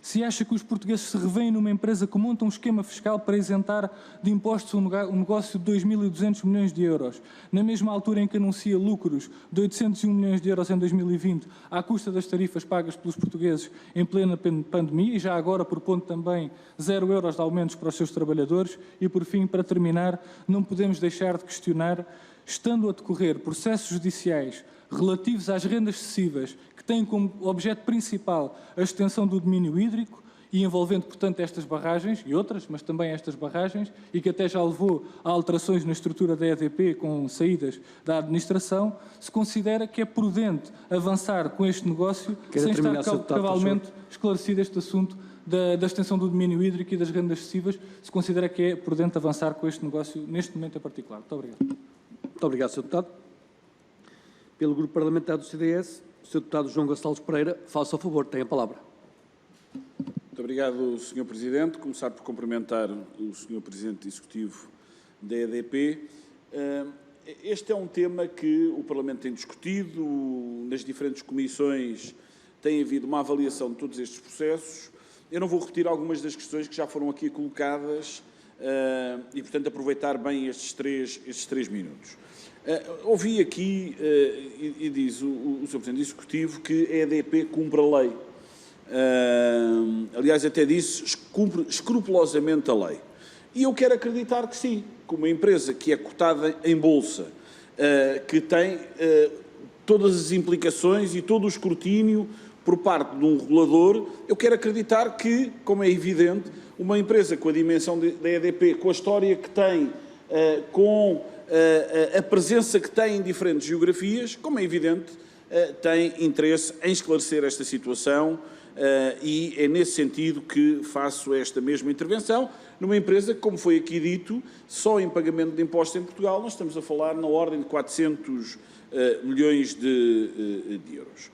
se acha que os portugueses se revêem numa empresa que monta um esquema fiscal para isentar de impostos um negócio de 2.200 milhões de euros, na mesma altura em que anuncia lucros de 801 milhões de euros em 2020, à custa das tarifas pagas pelos portugueses em plena pandemia, e já agora propondo também 0 euros de aumentos para os seus trabalhadores. E, por fim, para terminar, não podemos deixar de questionar, estando a decorrer processos judiciais relativos às rendas excessivas, que têm como objeto principal a extensão do domínio hídrico e envolvendo, portanto, estas barragens e outras, mas também estas barragens, e que até já levou a alterações na estrutura da EDP com saídas da administração, se considera que é prudente avançar com este negócio sem estar cabalmente esclarecido este assunto da extensão do domínio hídrico e das rendas excessivas, se considera que é prudente avançar com este negócio neste momento em particular. Muito obrigado. Muito obrigado, Sr. Deputado. Pelo Grupo Parlamentar do CDS, o Sr. Deputado João Gonçalves Pereira, faça o favor, tem a palavra. Muito obrigado, Sr. Presidente. Começar por cumprimentar o Sr. Presidente Executivo da EDP. Este é um tema que o Parlamento tem discutido, nas diferentes comissões tem havido uma avaliação de todos estes processos. Eu não vou repetir algumas das questões que já foram aqui colocadas e, portanto, aproveitar bem estes três minutos. Ouvi aqui, e diz o Sr. Presidente Executivo, que a EDP cumpre a lei. Aliás, até disse, cumpre escrupulosamente a lei. E eu quero acreditar que sim, que uma empresa que é cotada em bolsa, que tem todas as implicações e todo o escrutínio por parte de um regulador, eu quero acreditar que, como é evidente, uma empresa com a dimensão da EDP, com a história que tem, com a presença que tem em diferentes geografias, como é evidente, tem interesse em esclarecer esta situação e é nesse sentido que faço esta mesma intervenção, numa empresa que, como foi aqui dito, só em pagamento de impostos em Portugal, nós estamos a falar na ordem de 400 milhões de euros.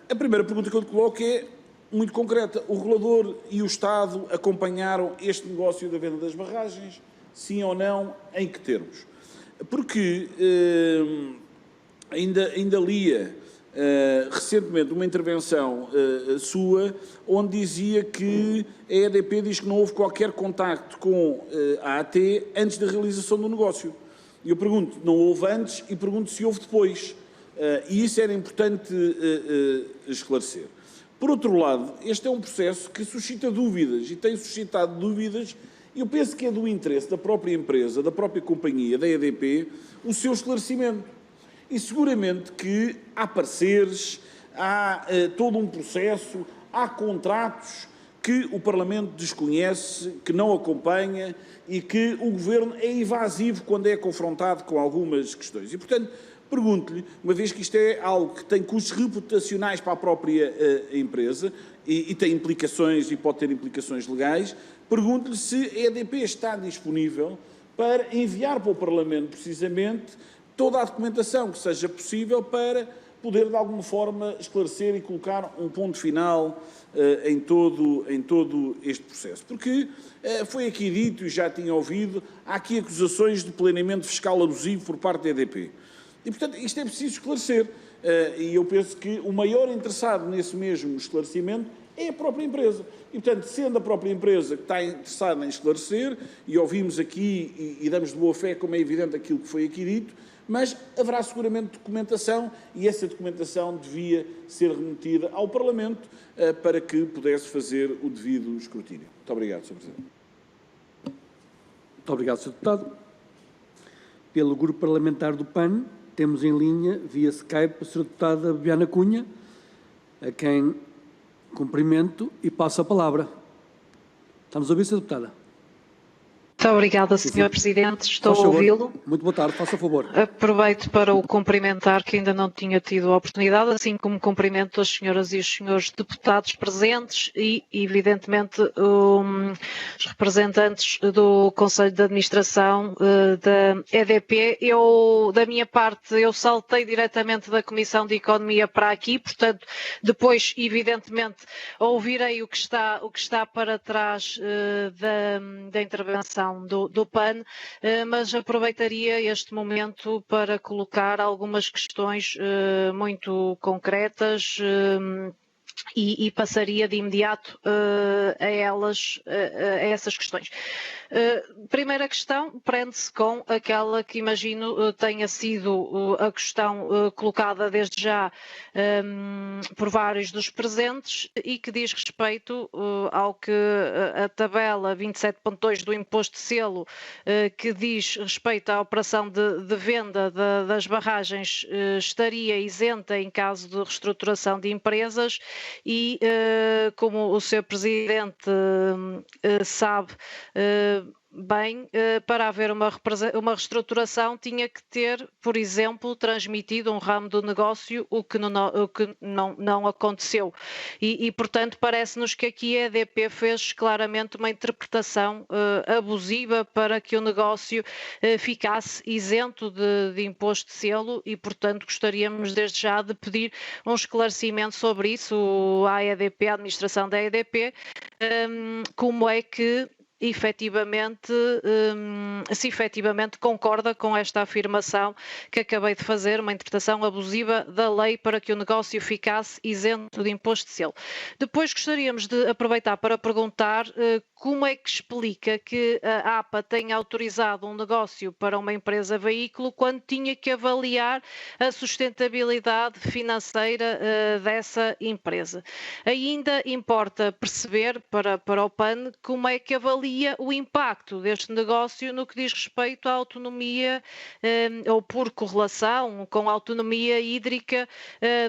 A primeira pergunta que eu lhe coloco é muito concreta. O regulador e o Estado acompanharam este negócio da venda das barragens? Sim ou não? Em que termos? Porque ainda lia recentemente uma intervenção sua, onde dizia que a EDP diz que não houve qualquer contacto com a AT antes da realização do negócio. E eu pergunto, não houve antes e pergunto se houve depois. E isso era importante esclarecer. Por outro lado, este é um processo que suscita dúvidas e tem suscitado dúvidas, e eu penso que é do interesse da própria empresa, da própria companhia, da EDP, o seu esclarecimento. E seguramente que há pareceres, há todo um processo, há contratos que o Parlamento desconhece, que não acompanha e que o Governo é evasivo quando é confrontado com algumas questões. E, portanto, pergunto-lhe, uma vez que isto é algo que tem custos reputacionais para a própria empresa e tem implicações e pode ter implicações legais, pergunto-lhe se a EDP está disponível para enviar para o Parlamento, precisamente, toda a documentação que seja possível para poder, de alguma forma, esclarecer e colocar um ponto final em todo este processo. Porque foi aqui dito, e já tinha ouvido, há aqui acusações de planeamento fiscal abusivo por parte da EDP. E, portanto, isto é preciso esclarecer. E eu penso que o maior interessado nesse mesmo esclarecimento é a própria empresa. E, portanto, sendo a própria empresa que está interessada em esclarecer, e ouvimos aqui e damos de boa fé, como é evidente, aquilo que foi aqui dito, mas haverá seguramente documentação e essa documentação devia ser remetida ao Parlamento para que pudesse fazer o devido escrutínio. Muito obrigado, Sr. Presidente. Muito obrigado, Sr. Deputado. Pelo Grupo Parlamentar do PAN, temos em linha, via Skype, a Sra. Deputada Bibiana Cunha, a quem cumprimento e passo a palavra. Estamos a ouvir, Sra. Deputada? Muito obrigada, Sr. Presidente. Estou a ouvi-lo. Muito boa tarde, faça favor. Aproveito para o cumprimentar, que ainda não tinha tido a oportunidade, assim como cumprimento as senhoras e os senhores deputados presentes e, evidentemente, os representantes do Conselho de Administração da EDP. Da minha parte, eu saltei diretamente da Comissão de Economia para aqui, portanto, depois, evidentemente, ouvirei o que está para trás da intervenção do PAN, mas aproveitaria este momento para colocar algumas questões muito concretas e passaria de imediato a essas questões. Primeira questão prende-se com aquela que imagino tenha sido a questão colocada desde já por vários dos presentes e que diz respeito ao que a tabela 27.2 do imposto de selo, que diz respeito à operação de venda das barragens, estaria isenta em caso de reestruturação de empresas, e, como o Sr. Presidente sabe bem, para haver uma reestruturação tinha que ter, por exemplo, transmitido um ramo do negócio, o que não aconteceu. E, portanto, parece-nos que aqui a EDP fez claramente uma interpretação abusiva para que o negócio ficasse isento de imposto de selo e, portanto, gostaríamos desde já de pedir um esclarecimento sobre isso à EDP, à administração da EDP, como é que se efetivamente concorda com esta afirmação que acabei de fazer, uma interpretação abusiva da lei para que o negócio ficasse isento de imposto de selo. Depois gostaríamos de aproveitar para perguntar como é que explica que a APA tenha autorizado um negócio para uma empresa veículo quando tinha que avaliar a sustentabilidade financeira dessa empresa. Ainda importa perceber para o PAN como é que avalia o impacto deste negócio no que diz respeito à autonomia ou por correlação com a autonomia hídrica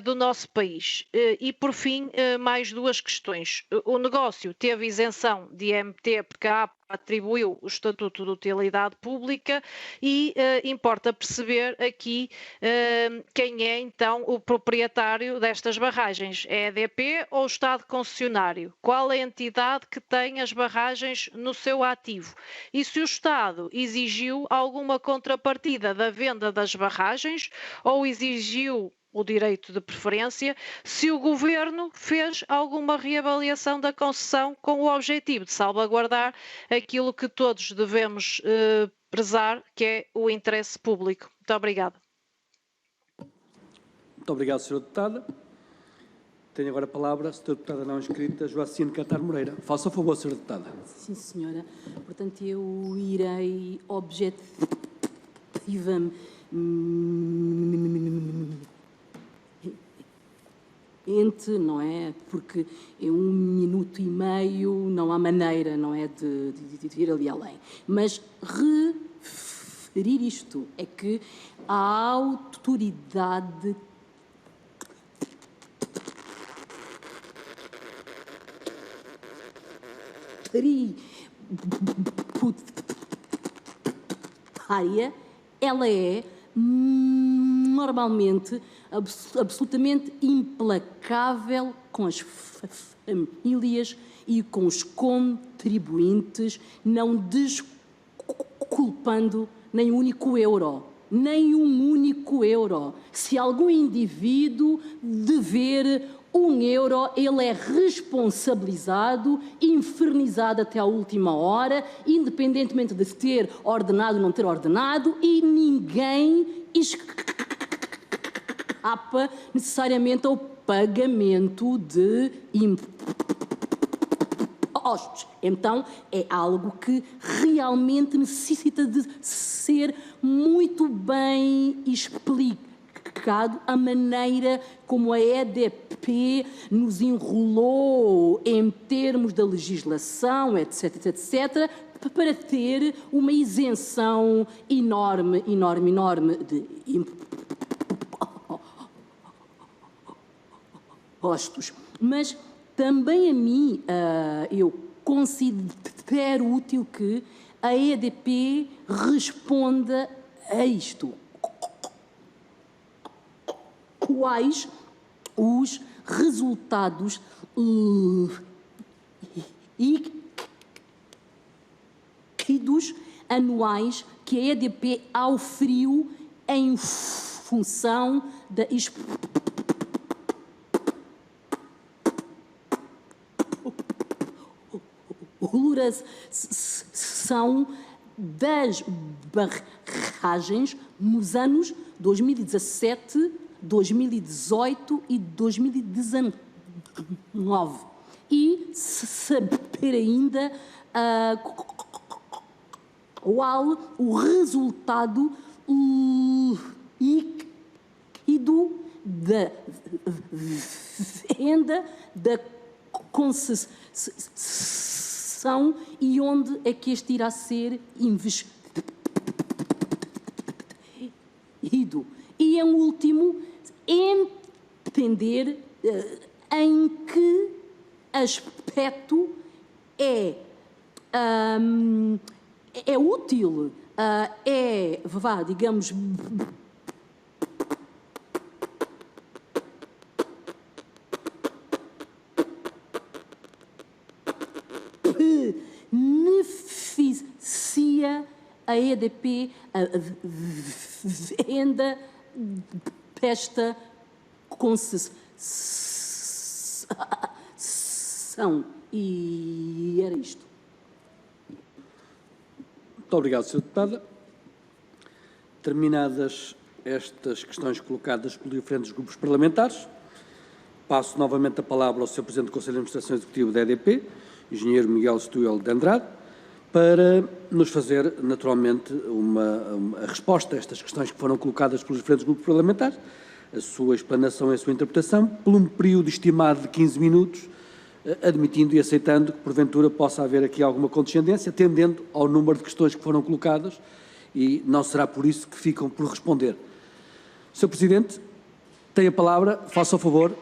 do nosso país. E por fim, mais duas questões. O negócio teve isenção de IMT porque a APA atribuiu o Estatuto de Utilidade Pública e importa perceber aqui quem é então o proprietário destas barragens. É a EDP ou o Estado concessionário? Qual é a entidade que tem as barragens no seu ativo? E se o Estado exigiu alguma contrapartida da venda das barragens ou exigiu o direito de preferência, se o Governo fez alguma reavaliação da concessão com o objetivo de salvaguardar aquilo que todos devemos prezar, que é o interesse público. Muito obrigada. Muito obrigado, Sra. Deputada. Tenho agora a palavra a Sra. Deputada não inscrita, Joacine Cantar Moreira. Faça o favor, Sra. Deputada. Sim, senhora. Portanto, eu irei objetivamente não é? Porque em 1 minuto e meio não há maneira, não é, de ir ali além. Mas referir isto é que a autoridade tributária, ela é normalmente absolutamente implacável com as famílias e com os contribuintes, não desculpando nem um único euro. Nem um único euro. Se algum indivíduo dever 1 euro, ele é responsabilizado, infernizado até à última hora, independentemente de ter ordenado ou não ter ordenado, e ninguém escapa necessariamente ao pagamento de impostos. Então, é algo que realmente necessita de ser muito bem explicado, a maneira como a EDP nos enrolou em termos da legislação, etc., etc., para ter uma isenção enorme de impostos. Mas também a mim, eu considero útil que a EDP responda a isto. Quais os resultados líquidos anuais que a EDP auferiu em função da exploração das barragens nos anos 2017, 2018 e 2019. E saber ainda qual o resultado líquido da venda da concessão e onde é que este irá ser investido. E, em último, entender em que aspecto é útil, digamos, beneficia a EDP a venda desta concessão. E era isto. Muito obrigado, Sr. Deputada. Terminadas estas questões colocadas pelos diferentes grupos parlamentares, passo novamente a palavra ao Sr. Presidente do Conselho de Administração Executivo da EDP, Engenheiro Miguel Setúbal de Andrade, para nos fazer, naturalmente, a resposta a estas questões que foram colocadas pelos diferentes grupos parlamentares, a sua explanação e a sua interpretação, por um período estimado de 15 minutos, admitindo e aceitando que, porventura, possa haver aqui alguma condescendência, atendendo ao número de questões que foram colocadas, e não será por isso que ficam por responder. Sr. Presidente, tem a palavra, faça o favor.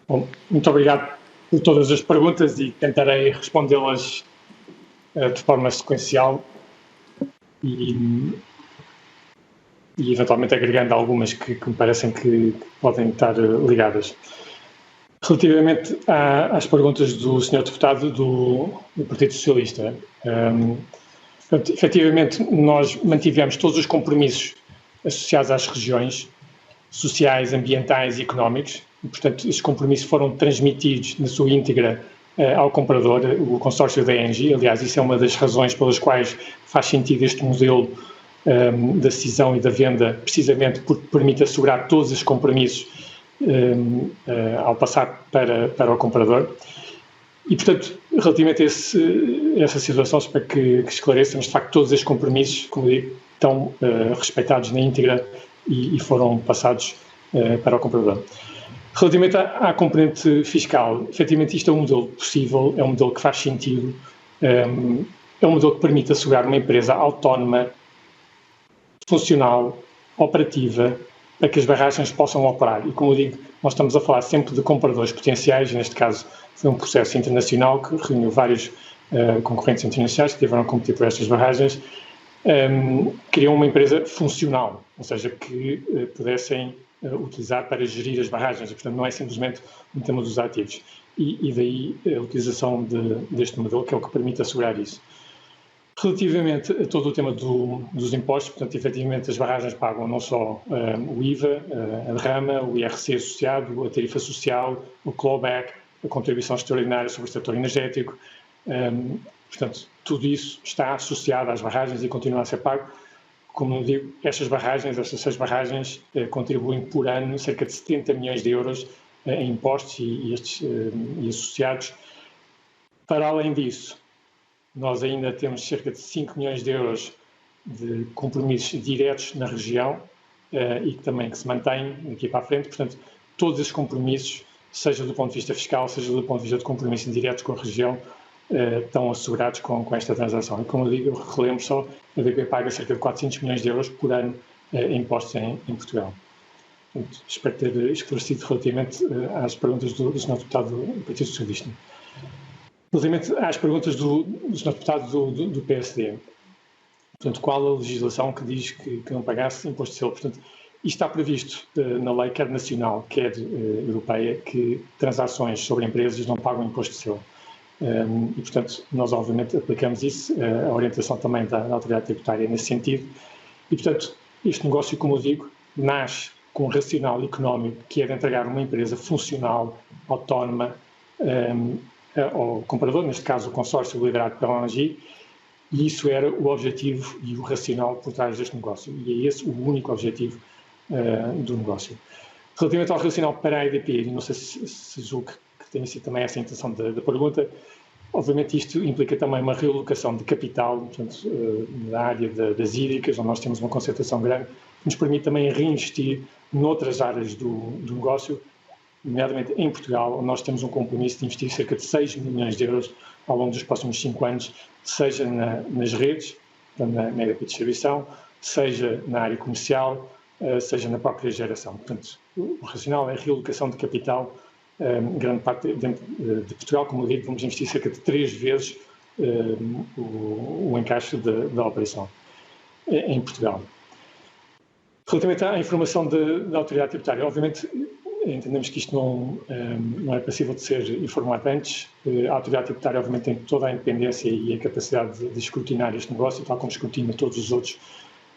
Bom, muito obrigado por todas as perguntas e tentarei respondê-las de forma sequencial e eventualmente agregando algumas que me parecem que podem estar ligadas. Relativamente às perguntas do Sr. Deputado do Partido Socialista, efetivamente nós mantivemos todos os compromissos associados às regiões sociais, ambientais e económicos e, portanto, esses compromissos foram transmitidos na sua íntegra ao comprador, o consórcio da ENGIE. Aliás, isso é uma das razões pelas quais faz sentido este modelo da decisão e da venda, precisamente porque permite assegurar todos os compromissos ao passar para o comprador. E, portanto, relativamente a essa situação, espero que esclareçamos, de facto, todos esses compromissos, como digo, estão respeitados na íntegra e foram passados para o comprador. Relativamente à componente fiscal, efetivamente isto é um modelo possível, é um modelo que faz sentido, é um modelo que permite assegurar uma empresa autónoma, funcional, operativa, para que as barragens possam operar. E, como eu digo, nós estamos a falar sempre de compradores potenciais, neste caso foi um processo internacional que reuniu vários concorrentes internacionais que tiveram a competir por estas barragens, criou uma empresa funcional, ou seja, que pudessem utilizar para gerir as barragens, e, portanto, não é simplesmente um tema dos ativos. E daí a utilização deste modelo, que é o que permite assegurar isso. Relativamente a todo o tema dos impostos, portanto, efetivamente as barragens pagam não só o IVA, a derrama, o IRC associado, a tarifa social, o clawback, a contribuição extraordinária sobre o setor energético. Portanto, tudo isso está associado às barragens e continua a ser pago. Como eu digo, estas 6 barragens, contribuem por ano cerca de 70 milhões de euros em impostos e associados. Para além disso, nós ainda temos cerca de 5 milhões de euros de compromissos diretos na região e que se mantêm daqui para a frente. Portanto, todos esses compromissos, seja do ponto de vista fiscal, seja do ponto de vista de compromissos diretos com a região, estão assegurados com esta transação. E, como eu digo, eu relembro só, a EDP paga cerca de 400 milhões de euros por ano em impostos em Portugal. Portanto, espero ter esclarecido relativamente às perguntas do Sr. Deputado do Partido Socialista. Relativamente às perguntas do Sr. Deputado do PSD, portanto, qual a legislação que diz que não pagasse imposto de selo? Portanto, isto está previsto na lei, quer nacional, quer europeia, que transações sobre empresas não pagam imposto de selo. E, portanto, nós obviamente aplicamos isso, a orientação também da autoridade tributária nesse sentido. E, portanto, este negócio, como eu digo, nasce com um racional económico, que é de entregar uma empresa funcional, autónoma, ao comprador, neste caso o consórcio liderado pela ENGIE, e isso era o objetivo e o racional por trás deste negócio. E é esse o único objetivo do negócio. Relativamente ao racional para a EDP, não sei se julgo que tenha sido também essa a intenção da pergunta, obviamente isto implica também uma realocação de capital, portanto, na área das hídricas, onde nós temos uma concentração grande, que nos permite também reinvestir noutras áreas do negócio, nomeadamente em Portugal, onde nós temos um compromisso de investir cerca de 6 milhões de euros ao longo dos próximos 5 anos, seja nas redes, na EDP distribuição, seja na área comercial, seja na própria geração. Portanto, o racional é a realocação de capital grande parte dentro de Portugal. Como eu digo, vamos investir cerca de 3 vezes o encaixe da operação em Portugal. Relativamente à informação da autoridade tributária, obviamente entendemos que isto não é passível de ser informado antes. A autoridade tributária, obviamente, tem toda a independência e a capacidade de escrutinar este negócio, tal como escrutina todos os outros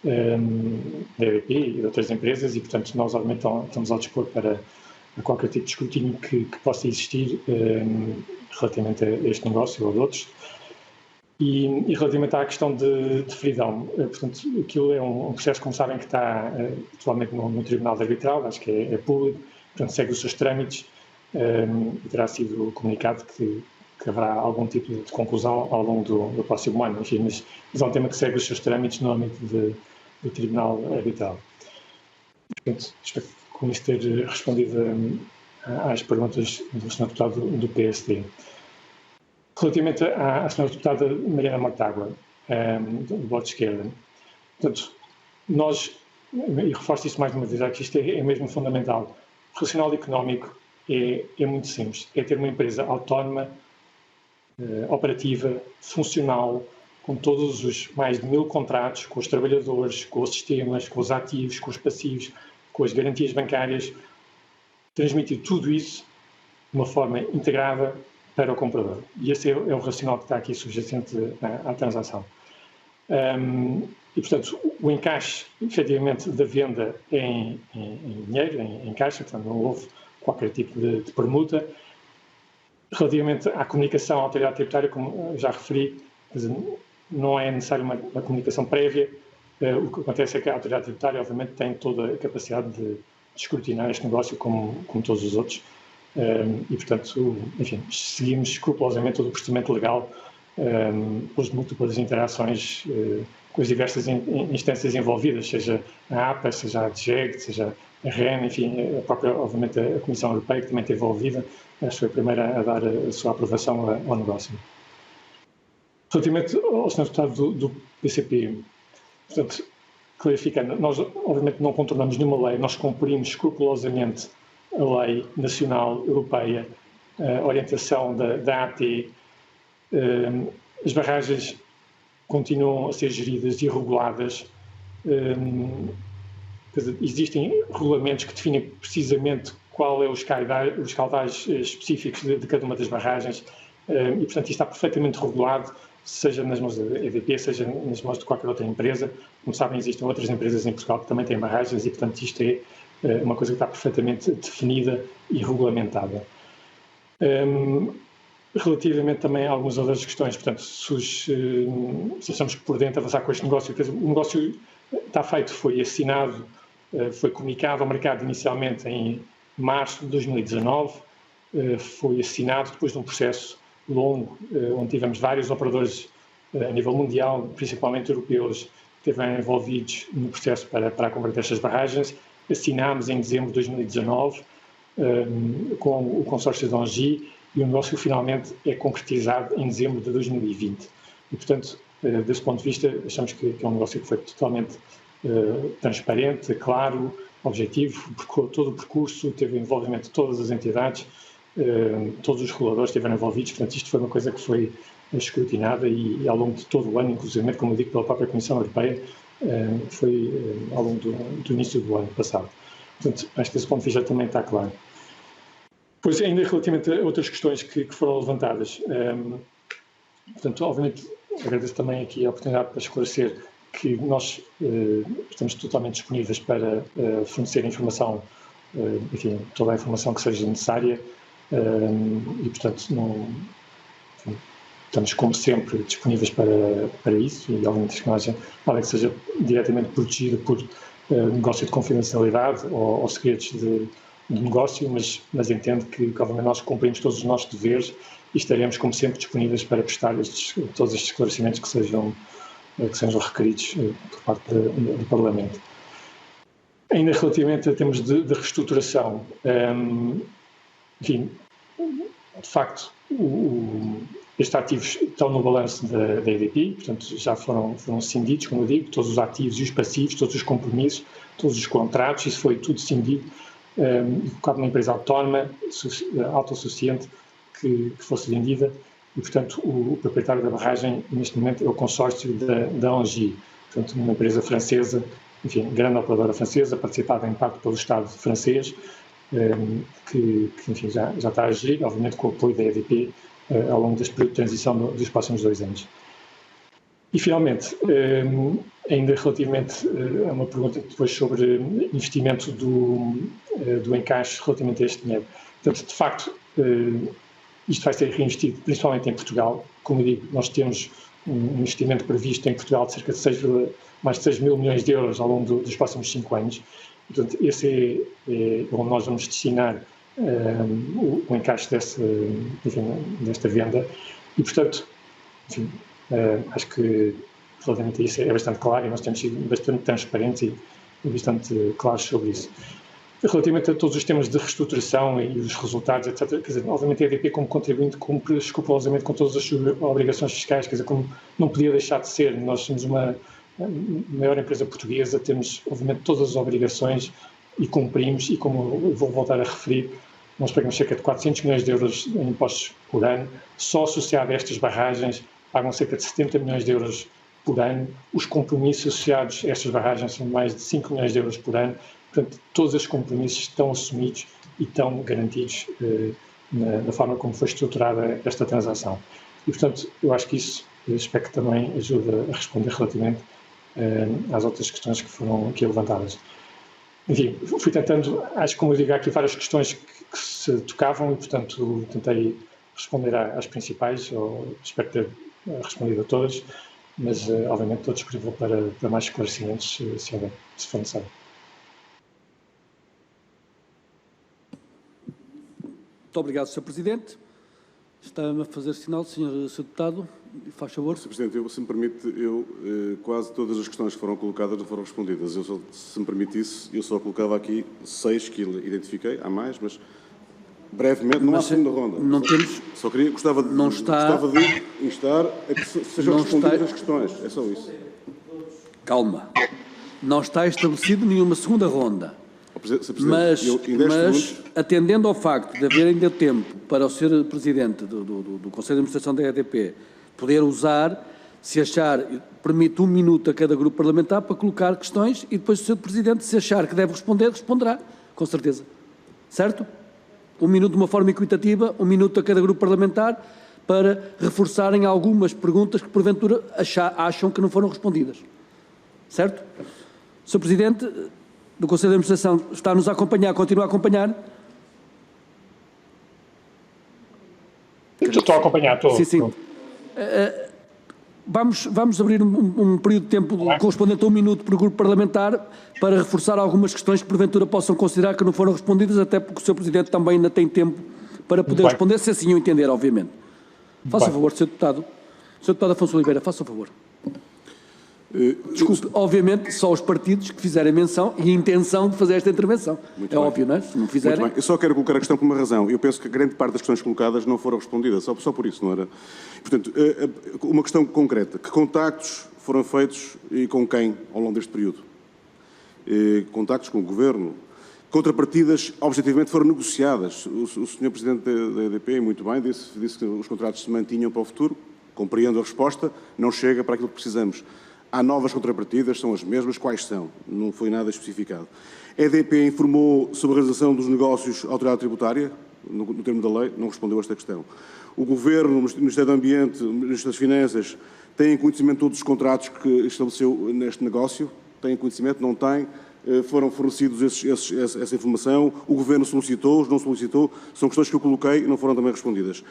da EDP e de outras empresas, e, portanto, nós, obviamente, estamos ao dispor para qualquer tipo de escrutínio que possa existir relativamente a este negócio ou de outros. E relativamente à questão de freedom, portanto, aquilo é um processo, como sabem, que está atualmente no Tribunal de Arbitral, acho que é público, portanto, segue os seus trâmites e terá sido comunicado que haverá algum tipo de conclusão ao longo do próximo ano, enfim, mas é um tema que segue os seus trâmites no âmbito do Tribunal Arbitral. Portanto, espero com isso ter respondido às perguntas do Sr. Deputado do PSD. Relativamente à Sra. Deputada Mariana Mortágua, do Bloco de Esquerda, portanto, nós, e reforço isso mais uma vez, que isto é mesmo fundamental, o racional económico é muito simples, é ter uma empresa autónoma, operativa, funcional, com todos os mais de 1000 contratos, com os trabalhadores, com os sistemas, com os ativos, com os passivos, com as garantias bancárias, transmitir tudo isso de uma forma integrada para o comprador. E esse é o racional que está aqui subjacente à transação. E, portanto, o encaixe, efetivamente, da venda em dinheiro, em caixa, portanto, não houve qualquer tipo de permuta. Relativamente à comunicação à autoridade tributária, como já referi, não é necessário uma comunicação prévia. O que acontece é que a autoridade tributária, obviamente, tem toda a capacidade de escrutinar este negócio como todos os outros. E, portanto, enfim, seguimos escrupulosamente todo o procedimento legal, pelas múltiplas interações com as diversas instâncias envolvidas, seja a APA, seja a DGEG, seja a REN, enfim, a própria, obviamente, a Comissão Europeia, que também esteve envolvida, acho que foi a primeira a dar a sua aprovação ao negócio. Relativamente ao Sr. Deputado do PCP, portanto, clarificando, nós, obviamente, não contornamos nenhuma lei, nós cumprimos escrupulosamente a lei nacional, europeia, a orientação da AT. As barragens continuam a ser geridas e reguladas. Existem regulamentos que definem precisamente qual é os caudais específicos de cada uma das barragens e, portanto, isto está perfeitamente regulado, seja nas mãos da EDP, seja nas mãos de qualquer outra empresa. Como sabem, existem outras empresas em Portugal que também têm barragens e, portanto, isto é uma coisa que está perfeitamente definida e regulamentada. Relativamente também a algumas outras questões, portanto, se estamos por dentro avançar com este negócio, o negócio está feito, foi assinado, foi comunicado ao mercado inicialmente em março de 2019, foi assinado depois de um processo longo, onde tivemos vários operadores a nível mundial, principalmente europeus, que estiveram envolvidos no processo para a compra destas barragens. Assinámos em dezembro de 2019 com o consórcio da Engie e o negócio finalmente é concretizado em dezembro de 2020. E, portanto, desse ponto de vista, achamos que é um negócio que foi totalmente transparente, claro, objetivo, percorreu todo o percurso, teve envolvimento de todas as entidades, todos os reguladores estiveram envolvidos, portanto, isto foi uma coisa que foi escrutinada e ao longo de todo o ano, inclusive, como eu digo, pela própria Comissão Europeia, foi ao longo do início do ano passado. Portanto, acho que esse ponto de vista também está claro. Pois, ainda relativamente a outras questões que foram levantadas, portanto, obviamente, agradeço também aqui a oportunidade para esclarecer que nós estamos totalmente disponíveis para fornecer informação, enfim, toda a informação que seja necessária e, portanto, estamos, como sempre, disponíveis para isso e, obviamente, que não haja nada que seja diretamente protegido por negócio de confidencialidade ou segredos de negócio, mas entendo que, obviamente, nós cumprimos todos os nossos deveres e estaremos, como sempre, disponíveis para prestar todos estes esclarecimentos que sejam requeridos por parte do Parlamento. Ainda relativamente a termos de reestruturação, enfim, de facto, estes ativos estão no balanço da EDP, portanto, já foram cindidos, como eu digo, todos os ativos e os passivos, todos os compromissos, todos os contratos, isso foi tudo cindido e colocado numa empresa autónoma, autossuficiente, que fosse vendida, e, portanto, o proprietário da barragem, neste momento, é o consórcio da Engie, portanto, uma empresa francesa, enfim, grande operadora francesa, participada em parte pelo Estado francês, que enfim, já está a agir, obviamente com o apoio da EDP, ao longo deste período de transição dos próximos 2 anos. E, finalmente, ainda relativamente a uma pergunta depois sobre investimento do encaixe relativamente a este dinheiro. Portanto, de facto, isto vai ser reinvestido principalmente em Portugal. Como eu digo, nós temos um investimento previsto em Portugal de cerca de mais de 6 mil milhões de euros ao longo dos próximos 5 anos. Portanto, esse é onde nós vamos destinar o encaixe desta venda. E, portanto, enfim, acho que relativamente a isso é bastante claro e nós temos sido bastante transparentes e bastante claros sobre isso. Relativamente a todos os temas de reestruturação e os resultados, etc., quer dizer, obviamente a EDP como contribuinte cumpre escrupulosamente com todas as suas obrigações fiscais, quer dizer, como não podia deixar de ser. Nós somos uma maior empresa portuguesa, temos obviamente todas as obrigações e cumprimos, e como eu vou voltar a referir, nós pagamos cerca de 400 milhões de euros em impostos por ano, só associado a estas barragens pagam cerca de 70 milhões de euros por ano, os compromissos associados a estas barragens são mais de 5 milhões de euros por ano. Portanto, todos esses compromissos estão assumidos e estão garantidos na forma como foi estruturada esta transação. E, portanto, eu acho que isso, espero que também ajude a responder relativamente às outras questões que foram aqui levantadas. Enfim, fui tentando, acho que como eu digo, há aqui várias questões que se tocavam e, portanto, tentei responder às principais, espero ter respondido a todas, mas, obviamente, estou disponível para mais esclarecimentos, se for necessário. Muito obrigado, Sr. Presidente. Está-me a fazer sinal, Sr. Deputado, faz favor. Sr. Presidente, se me permite, quase todas as questões que foram colocadas não foram respondidas. Se me permitisse, eu só colocava aqui 6 que identifiquei, há mais, mas brevemente, não há segunda ronda. Não temos... Só gostava de instar a que sejam respondidas as questões, é só isso. Calma. Não está estabelecido nenhuma segunda ronda. Mas, atendendo ao facto de haver ainda tempo para o Sr. Presidente do Conselho de Administração da EDP poder usar, se achar, permite 1 minuto a cada grupo parlamentar para colocar questões e depois o Sr. Presidente, se achar que deve responder, responderá, com certeza. Certo? 1 minuto de uma forma equitativa, 1 minuto a cada grupo parlamentar para reforçarem algumas perguntas que porventura acham que não foram respondidas. Certo? Sr. Presidente do Conselho de Administração está-nos a acompanhar, continua a acompanhar? Estou a acompanhar, estou. Sim, sim. Vamos abrir um período de tempo correspondente a 1 minuto por grupo parlamentar para reforçar algumas questões que porventura possam considerar que não foram respondidas, até porque o Sr. Presidente também ainda tem tempo para poder responder, se assim o entender, obviamente. Faça favor, Sr. Deputado. Sr. Deputado Afonso Oliveira, faça favor. Desculpe, obviamente, só os partidos que fizerem menção e a intenção de fazer esta intervenção. Muito óbvio, não é? Se não fizerem... Muito bem. Eu só quero colocar a questão por uma razão. Eu penso que grande parte das questões colocadas não foram respondidas, só por isso, não era? Portanto, uma questão concreta. Que contactos foram feitos e com quem ao longo deste período? Contactos com o Governo? Contrapartidas, objetivamente, foram negociadas. O Sr. Presidente da EDP, muito bem, disse que os contratos se mantinham para o futuro. Compreendo a resposta, não chega para aquilo que precisamos. Há novas contrapartidas, são as mesmas, quais são? Não foi nada especificado. A EDP informou sobre a realização dos negócios à autoridade tributária, no termo da lei, não respondeu a esta questão. O Governo, o Ministério do Ambiente, o Ministério das Finanças, têm conhecimento de todos os contratos que estabeleceu neste negócio? Têm conhecimento? Não têm? Foram fornecidos essa informação? O Governo solicitou, não solicitou? São questões que eu coloquei e não foram também respondidas.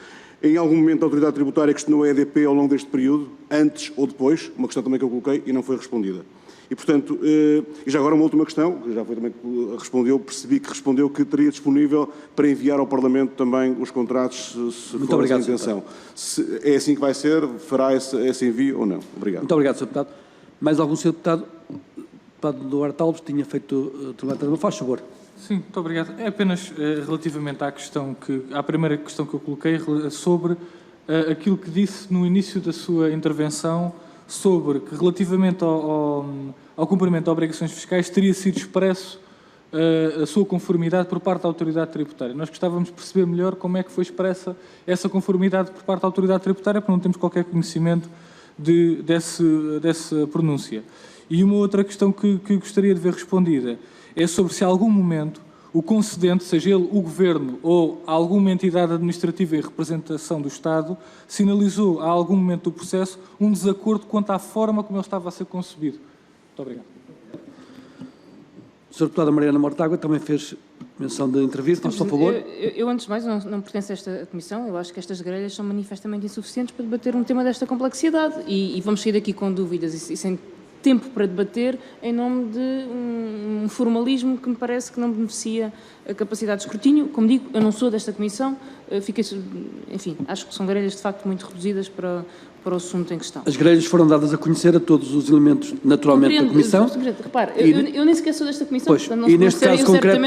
Em algum momento a autoridade tributária questionou a EDP ao longo deste período, antes ou depois, uma questão também que eu coloquei e não foi respondida. E, portanto, e já agora uma última questão, que já foi também respondeu, percebi que respondeu que teria disponível para enviar ao Parlamento também os contratos, se for essa a intenção. Se é assim que vai ser, fará esse envio ou não? Obrigado. Muito obrigado, Sr. Deputado. Mais algum Sr. Deputado? O Deputado Duarte Alves tinha feito... Faz favor. Sim, muito obrigado. É apenas relativamente à primeira questão que eu coloquei sobre aquilo que disse no início da sua intervenção sobre que relativamente ao cumprimento de obrigações fiscais teria sido expresso a sua conformidade por parte da autoridade tributária. Nós gostávamos de perceber melhor como é que foi expressa essa conformidade por parte da autoridade tributária, porque não temos qualquer conhecimento dessa pronúncia. E uma outra questão que gostaria de ver respondida é sobre se a algum momento o concedente, seja ele o Governo ou alguma entidade administrativa em representação do Estado, sinalizou a algum momento do processo um desacordo quanto à forma como ele estava a ser concebido. Muito obrigado. A Sra. Deputada Mariana Mortágua também fez menção de intervir. Faça, por favor. Eu, antes de mais, não pertenço a esta comissão. Eu acho que estas grelhas são manifestamente insuficientes para debater um tema desta complexidade. E vamos sair daqui com dúvidas e sem tempo para debater em nome de um formalismo que me parece que não beneficia a capacidade de escrutínio. Como digo, eu não sou desta comissão. Enfim, acho que são grelhas de facto muito reduzidas para o assunto em questão. As grelhas foram dadas a conhecer a todos os elementos, naturalmente, da Comissão. Repare, eu nem sequer sou desta Comissão. Pois, portanto, não e neste caso concreto,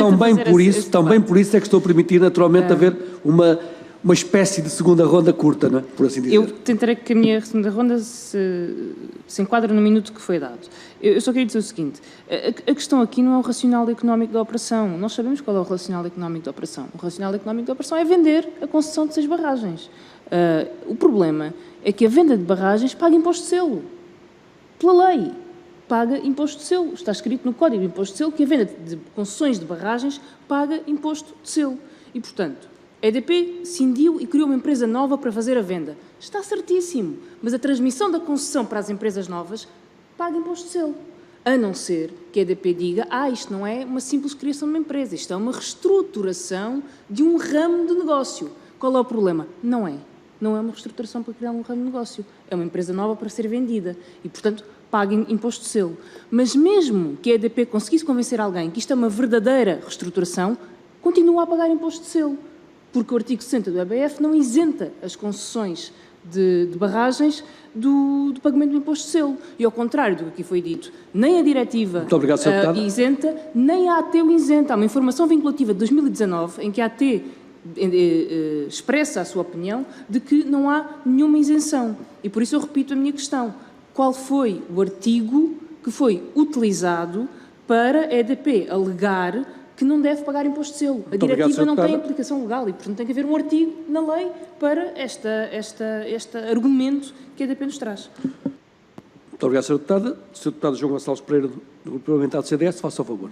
também por isso é que estou a permitir, naturalmente, haver uma espécie de segunda ronda curta, não é? Por assim dizer. Eu tentarei que a minha segunda ronda se enquadre no minuto que foi dado. Eu só queria dizer o seguinte, a questão aqui não é o racional económico da operação. Nós sabemos qual é o racional económico da operação. O racional económico da operação é vender a concessão de 6 barragens. O problema é que a venda de barragens paga imposto de selo. Pela lei, paga imposto de selo. Está escrito no Código de Imposto de Selo que a venda de concessões de barragens paga imposto de selo. E, portanto, a EDP cindiu e criou uma empresa nova para fazer a venda. Está certíssimo, mas a transmissão da concessão para as empresas novas paga imposto de selo. A não ser que a EDP diga, isto não é uma simples criação de uma empresa, isto é uma reestruturação de um ramo de negócio. Qual é o problema? Não é. Não é uma reestruturação para criar um ramo de negócio. É uma empresa nova para ser vendida e, portanto, paga imposto de selo. Mas mesmo que a EDP conseguisse convencer alguém que isto é uma verdadeira reestruturação, continua a pagar imposto de selo. Porque o artigo 60 do EBF não isenta as concessões de barragens do pagamento do imposto de selo. E, ao contrário do que aqui foi dito, nem a diretiva isenta, nem a AT o isenta. Há uma informação vinculativa de 2019 em que a AT expressa a sua opinião de que não há nenhuma isenção. E, por isso, eu repito a minha questão. Qual foi o artigo que foi utilizado para a EDP alegar que não deve pagar imposto de selo? A diretiva não tem aplicação legal e, portanto, tem que haver um artigo na lei para este argumento que a EDP nos traz. Muito obrigado, Sra. Deputada. Sr. Deputado João Gonçalves Pereira, do Grupo Parlamentar do CDS, faça o favor.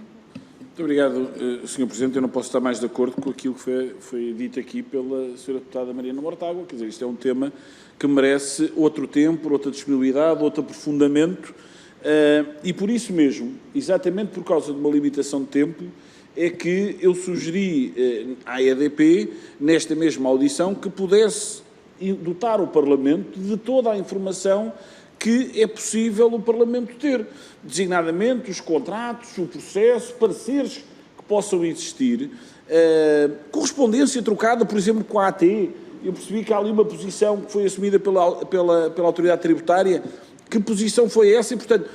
Muito obrigado, Sr. Presidente. Eu não posso estar mais de acordo com aquilo que foi dito aqui pela Sra. Deputada Mariana Mortágua. Quer dizer, isto é um tema que merece outro tempo, outra disponibilidade, outro aprofundamento e, por isso mesmo, exatamente por causa de uma limitação de tempo, é que eu sugeri à EDP, nesta mesma audição, que pudesse dotar o Parlamento de toda a informação que é possível o Parlamento ter, designadamente os contratos, o processo, pareceres que possam existir, correspondência trocada, por exemplo, com a AT. Eu percebi que há ali uma posição que foi assumida pela autoridade tributária. Que posição foi essa? E, portanto,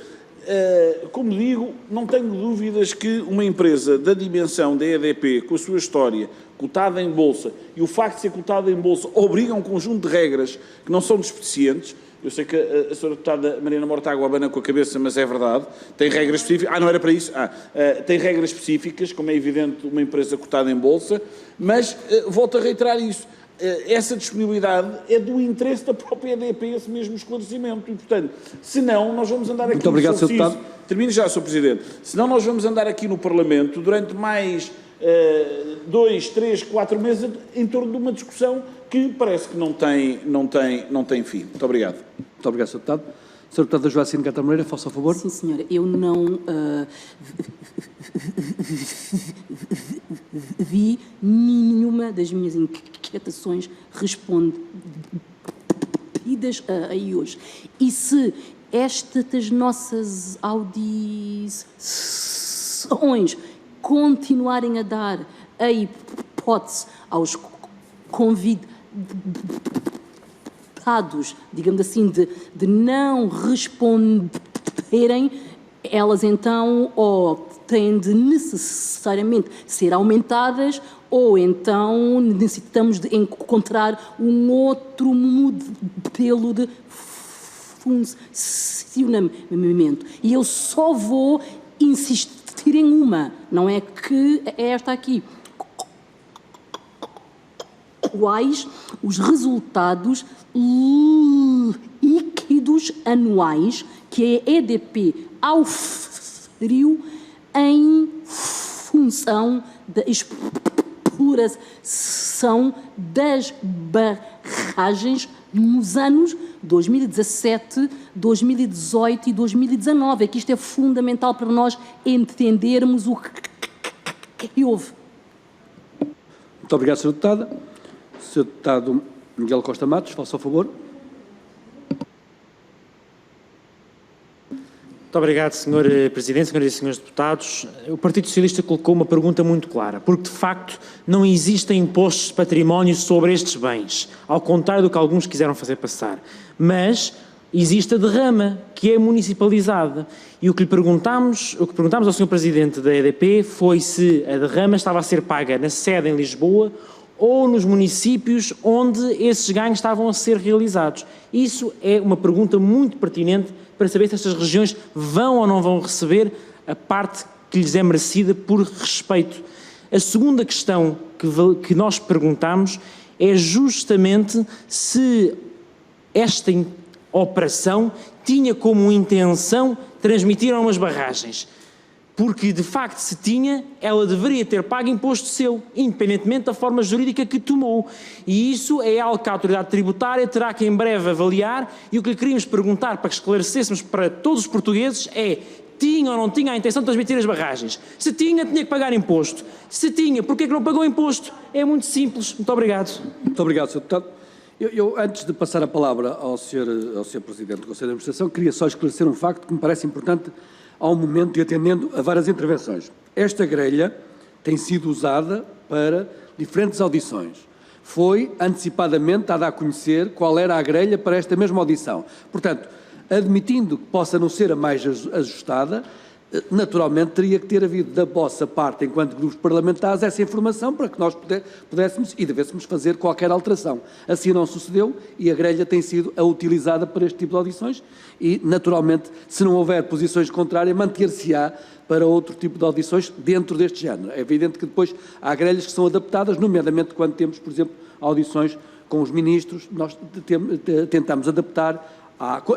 como digo, não tenho dúvidas que uma empresa da dimensão da EDP, com a sua história, cotada em bolsa, e o facto de ser cotada em bolsa obriga a um conjunto de regras que não são despecientes. Eu sei que a Sra. Deputada Mariana Mortágua abana com a cabeça, mas é verdade. Tem regras específicas. Não era para isso? Tem regras específicas, como é evidente, uma empresa cotada em bolsa, mas volto a reiterar isso. Essa disponibilidade é do interesse da própria EDP, esse mesmo esclarecimento. E, portanto, senão nós vamos andar aqui... Muito obrigado, Sr. Deputado. Termino já, Sr. Presidente. Senão nós vamos andar aqui no Parlamento durante mais 2, 3, 4 meses em torno de uma discussão que parece que não tem fim. Muito obrigado. Muito obrigado, Sr. Deputado. Sra. Deputada Joacine Gata Moreira, faça o favor. Sim, senhora. Eu não vi nenhuma das minhas inquietações respondidas aí hoje. E se estas nossas audições continuarem a dar a hipótese aos convidados, digamos assim, de não responderem, elas então ou têm de necessariamente ser aumentadas ou então necessitamos de encontrar um outro modelo de funcionamento. E eu só vou insistir tirem uma, não é que é esta aqui. Quais os resultados líquidos anuais que a EDP auferiu em função da exploração das barragens nos anos 2017, 2018 e 2019. É que isto é fundamental para nós entendermos o que houve. Muito obrigado, Sr. Deputada. Sr. Deputado Miguel Costa Matos, faça o favor. Muito obrigado, Sr. Presidente, Senhoras e Senhores Deputados. O Partido Socialista colocou uma pergunta muito clara, porque, de facto, não existem impostos de património sobre estes bens, ao contrário do que alguns quiseram fazer passar. Mas existe a derrama, que é municipalizada. E o que perguntámos ao Sr. Presidente da EDP foi se a derrama estava a ser paga na sede em Lisboa ou nos municípios onde esses ganhos estavam a ser realizados. Isso é uma pergunta muito pertinente para saber se estas regiões vão ou não vão receber a parte que lhes é merecida por respeito. A segunda questão que nós perguntamos é justamente se esta operação tinha como intenção transmitir a umas barragens. Porque, de facto, se tinha, ela deveria ter pago imposto seu, independentemente da forma jurídica que tomou. E isso é algo que a autoridade tributária terá que em breve avaliar, e o que lhe queríamos perguntar, para que esclarecêssemos para todos os portugueses, é: tinha ou não tinha a intenção de transmitir as barragens? Se tinha, tinha que pagar imposto. Se tinha, porquê que não pagou imposto? É muito simples. Muito obrigado. Muito obrigado, Sr. Deputado. Eu, antes de passar a palavra ao Sr. Presidente do Conselho de Administração, queria só esclarecer um facto que me parece importante ao momento e atendendo a várias intervenções. Esta grelha tem sido usada para diferentes audições. Foi antecipadamente dada a conhecer qual era a grelha para esta mesma audição. Portanto, admitindo que possa não ser a mais ajustada, naturalmente teria que ter havido da vossa parte, enquanto grupos parlamentares, essa informação para que nós pudéssemos e devêssemos fazer qualquer alteração. Assim não sucedeu e a grelha tem sido utilizada para este tipo de audições e, naturalmente, se não houver posições contrárias, manter-se-á para outro tipo de audições dentro deste género. É evidente que depois há grelhas que são adaptadas, nomeadamente quando temos, por exemplo, audições com os ministros, nós tentamos adaptar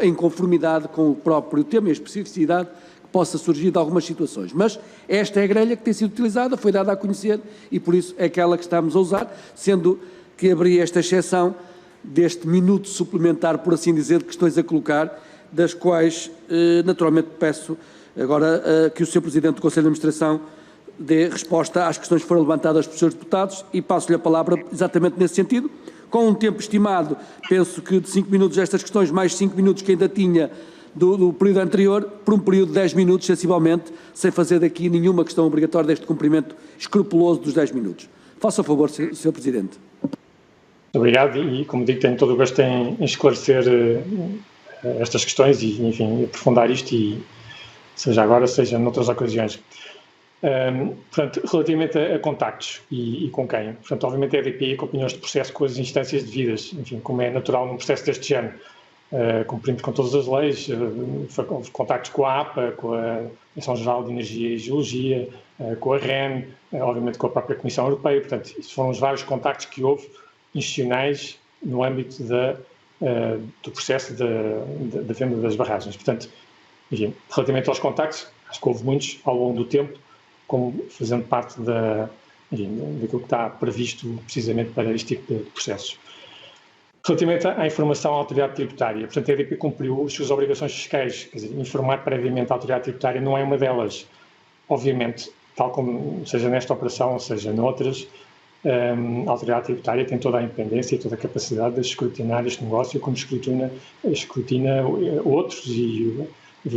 em conformidade com o próprio tema e a especificidade possa surgir de algumas situações. Mas esta é a grelha que tem sido utilizada, foi dada a conhecer e por isso é aquela que estamos a usar, sendo que abri esta exceção deste minuto suplementar, por assim dizer, de questões a colocar, das quais naturalmente peço agora que o Sr. Presidente do Conselho de Administração dê resposta às questões que foram levantadas pelos Srs. Deputados e passo-lhe a palavra exatamente nesse sentido, com um tempo estimado, penso que de 5 minutos estas questões, mais 5 minutos que ainda tinha do período anterior, por um período de 10 minutos, sensivelmente, sem fazer daqui nenhuma questão obrigatória deste cumprimento escrupuloso dos 10 minutos. Faça o favor, Sr. Presidente. Obrigado e, como digo, tenho todo o gosto em esclarecer estas questões e, enfim, aprofundar isto, e seja agora, seja noutras ocasiões. Portanto, relativamente a contactos e com quem, portanto, obviamente a EDP acompanhou este processo com as instâncias devidas, enfim, como é natural num processo deste género. Cumprimos com todas as leis, houve contactos com a APA, com a Direção-Geral de Energia e Geologia, com a REN, obviamente com a própria Comissão Europeia. Portanto, isso foram os vários contactos que houve institucionais no âmbito do processo da venda das barragens. Portanto, enfim, relativamente aos contactos, acho que houve muitos ao longo do tempo, como fazendo parte daquilo que está previsto precisamente para este tipo de processos. Relativamente à informação à autoridade tributária, portanto, a EDP cumpriu as suas obrigações fiscais, quer dizer, informar previamente a autoridade tributária não é uma delas. Obviamente, tal como seja nesta operação, seja noutras, a autoridade tributária tem toda a independência e toda a capacidade de escrutinar este negócio, como escrutina outros e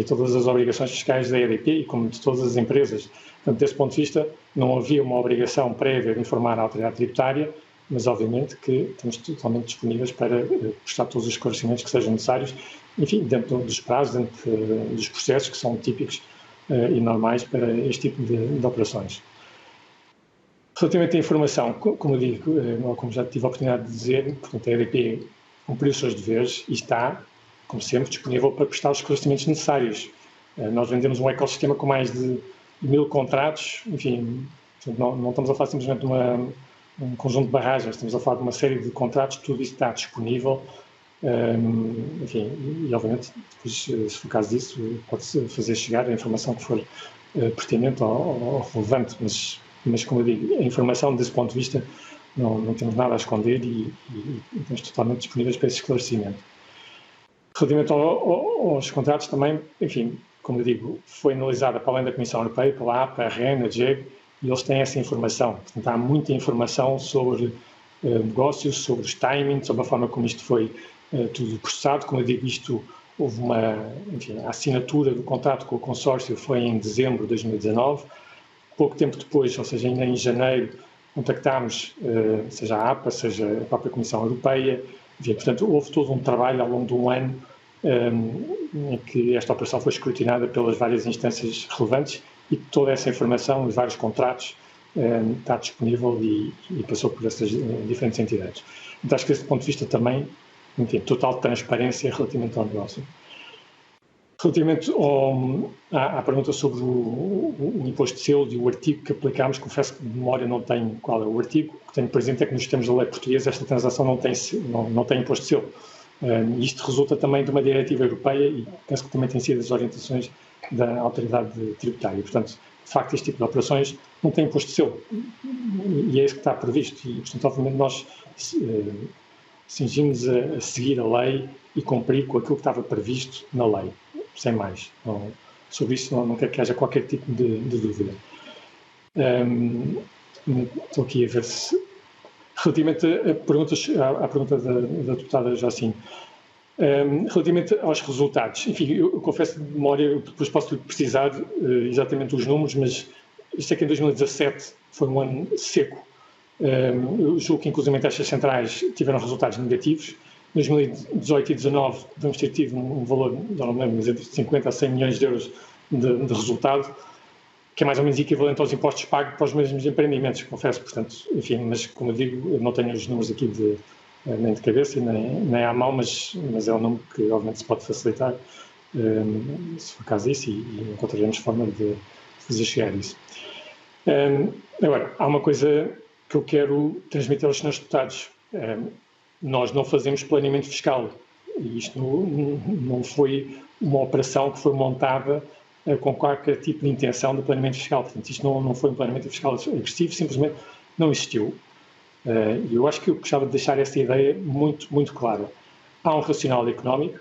todas as obrigações fiscais da EDP e como de todas as empresas. Portanto, desse ponto de vista, não havia uma obrigação prévia de informar a autoridade tributária, mas obviamente que estamos totalmente disponíveis para prestar todos os esclarecimentos que sejam necessários, enfim, dentro dos prazos, dentro dos processos que são típicos e normais para este tipo de operações. Relativamente à informação, como digo, como já tive a oportunidade de dizer, portanto, a EDP cumpriu os seus deveres e está, como sempre, disponível para prestar os esclarecimentos necessários. Nós vendemos um ecossistema com mais de 1000 contratos, enfim, não estamos a falar simplesmente de um conjunto de barragens, estamos a falar de uma série de contratos, tudo isso está disponível, enfim, e obviamente, depois, se for o caso disso, pode-se fazer chegar a informação que for pertinente ou relevante, mas como eu digo, a informação desse ponto de vista não temos nada a esconder e estamos totalmente disponíveis para esse esclarecimento. Relativamente aos contratos também, enfim, como eu digo, foi analisada para além da Comissão Europeia, pela APA, a REN, a JEG, e eles têm essa informação. Portanto, há muita informação sobre negócios, sobre os timings, sobre a forma como isto foi tudo processado. Como eu digo, isto houve a assinatura do contrato com o consórcio foi em dezembro de 2019. Pouco tempo depois, ou seja, ainda em janeiro, contactámos, seja a APA, seja a própria Comissão Europeia. Enfim, portanto, houve todo um trabalho ao longo de um ano em que esta operação foi escrutinada pelas várias instâncias relevantes e toda essa informação, os vários contratos, está disponível e passou por essas diferentes entidades. Então, acho que desse ponto de vista também, enfim, total transparência relativamente ao negócio. Relativamente à pergunta sobre o imposto de selo e o artigo que aplicámos, confesso que de memória não tenho qual é o artigo. O que tenho presente é que nos termos da lei portuguesa esta transação não tem imposto de selo. Isto resulta também de uma diretiva europeia e penso que também tem sido as orientações da autoridade tributária. Portanto, de facto, este tipo de operações não tem imposto de selo e é isso que está previsto. E, portanto, obviamente, nós cingimos a seguir a lei e cumprir com aquilo que estava previsto na lei, sem mais. Sobre isso não quero que haja qualquer tipo de dúvida. Estou aqui a ver se... Relativamente à pergunta da deputada Jacinto, relativamente aos resultados, enfim, eu confesso de memória, eu depois posso precisar exatamente os números, mas eu sei que em 2017 foi um ano seco. Eu julgo que inclusive as taxas centrais tiveram resultados negativos. Em 2018 e 2019 devemos ter tido um valor, não me lembro, mas entre 50 a 100 milhões de euros de resultado, que é mais ou menos equivalente aos impostos pagos para os mesmos empreendimentos, confesso. Portanto, enfim, mas como eu digo, eu não tenho os números aqui nem de cabeça nem à mão, mas é um número que obviamente se pode facilitar, se for o caso disso, e encontraremos forma de fazer chegar isso. Agora, há uma coisa que eu quero transmitir aos senhores deputados. Nós não fazemos planeamento fiscal. E isto não foi uma operação que foi montada com qualquer tipo de intenção de planeamento fiscal. Portanto, isto não foi um planeamento fiscal agressivo, simplesmente não existiu. E eu acho que eu gostava de deixar essa ideia muito, muito clara. Há um racional económico,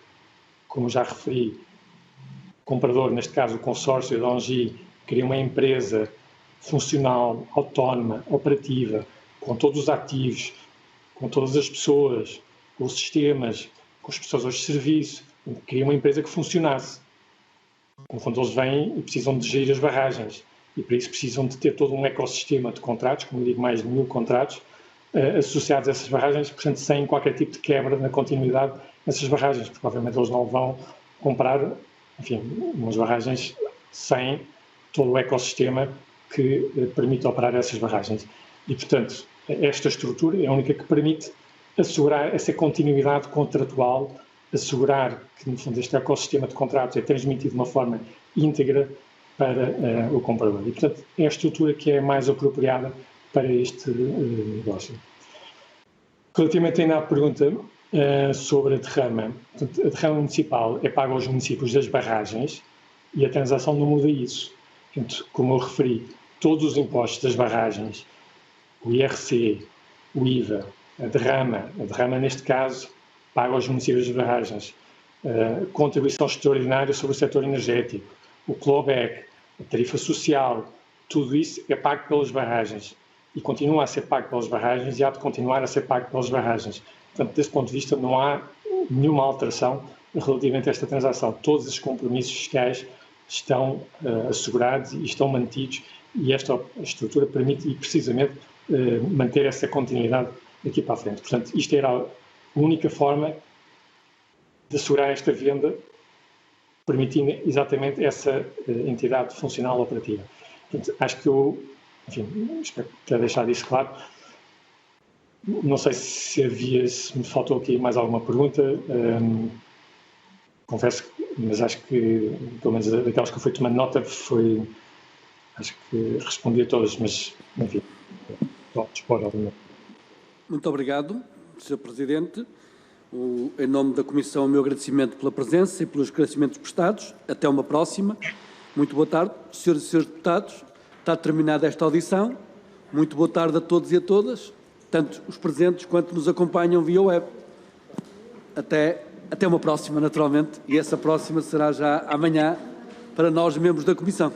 como já referi, o comprador, neste caso o consórcio da ONGI, cria uma empresa funcional, autónoma, operativa, com todos os ativos, com todas as pessoas, com os sistemas, com as prestações de serviço, cria uma empresa que funcionasse. No fundo, eles vêm e precisam de gerir as barragens e, para isso, precisam de ter todo um ecossistema de contratos, como eu digo, mais de 1000 contratos, associados a essas barragens, portanto, sem qualquer tipo de quebra na continuidade dessas barragens, porque, obviamente, eles não vão comprar, enfim, umas barragens sem todo o ecossistema que permite operar essas barragens. E, portanto, esta estrutura é a única que permite assegurar essa continuidade contratual, assegurar que, no fundo, este ecossistema de contratos é transmitido de uma forma íntegra para o comprador. E, portanto, é a estrutura que é mais apropriada para este negócio. Relativamente ainda à pergunta sobre a derrama, portanto, a derrama municipal é paga aos municípios das barragens e a transação não muda isso. Portanto, como eu referi, todos os impostos das barragens, o IRC, o IVA, a derrama neste caso, paga aos municípios das barragens, contribuição extraordinária sobre o setor energético, o clawback, a tarifa social, tudo isso é pago pelas barragens e continua a ser pago pelas barragens e há de continuar a ser pago pelas barragens. Portanto, desse ponto de vista, não há nenhuma alteração relativamente a esta transação. Todos esses compromissos fiscais estão assegurados e estão mantidos e esta estrutura permite, precisamente, manter essa continuidade daqui para a frente. Portanto, isto era a única forma de assegurar esta venda, permitindo exatamente essa entidade funcional operativa. Portanto, acho que eu, enfim, espero ter deixado isso claro. Não sei se me faltou aqui mais alguma pergunta. Confesso, mas acho que, pelo menos daquelas que eu fui tomando nota, foi Acho que respondi a todas, mas, enfim, estou a dispor, obviamente. Muito obrigado, Sr. Presidente. Em nome da Comissão, o meu agradecimento pela presença e pelos esclarecimentos prestados. Até uma próxima. Muito boa tarde, senhoras e senhores deputados. Está terminada esta audição. Muito boa tarde a todos e a todas, tanto os presentes quanto nos acompanham via web. Até uma próxima, naturalmente, e essa próxima será já amanhã para nós, membros da Comissão.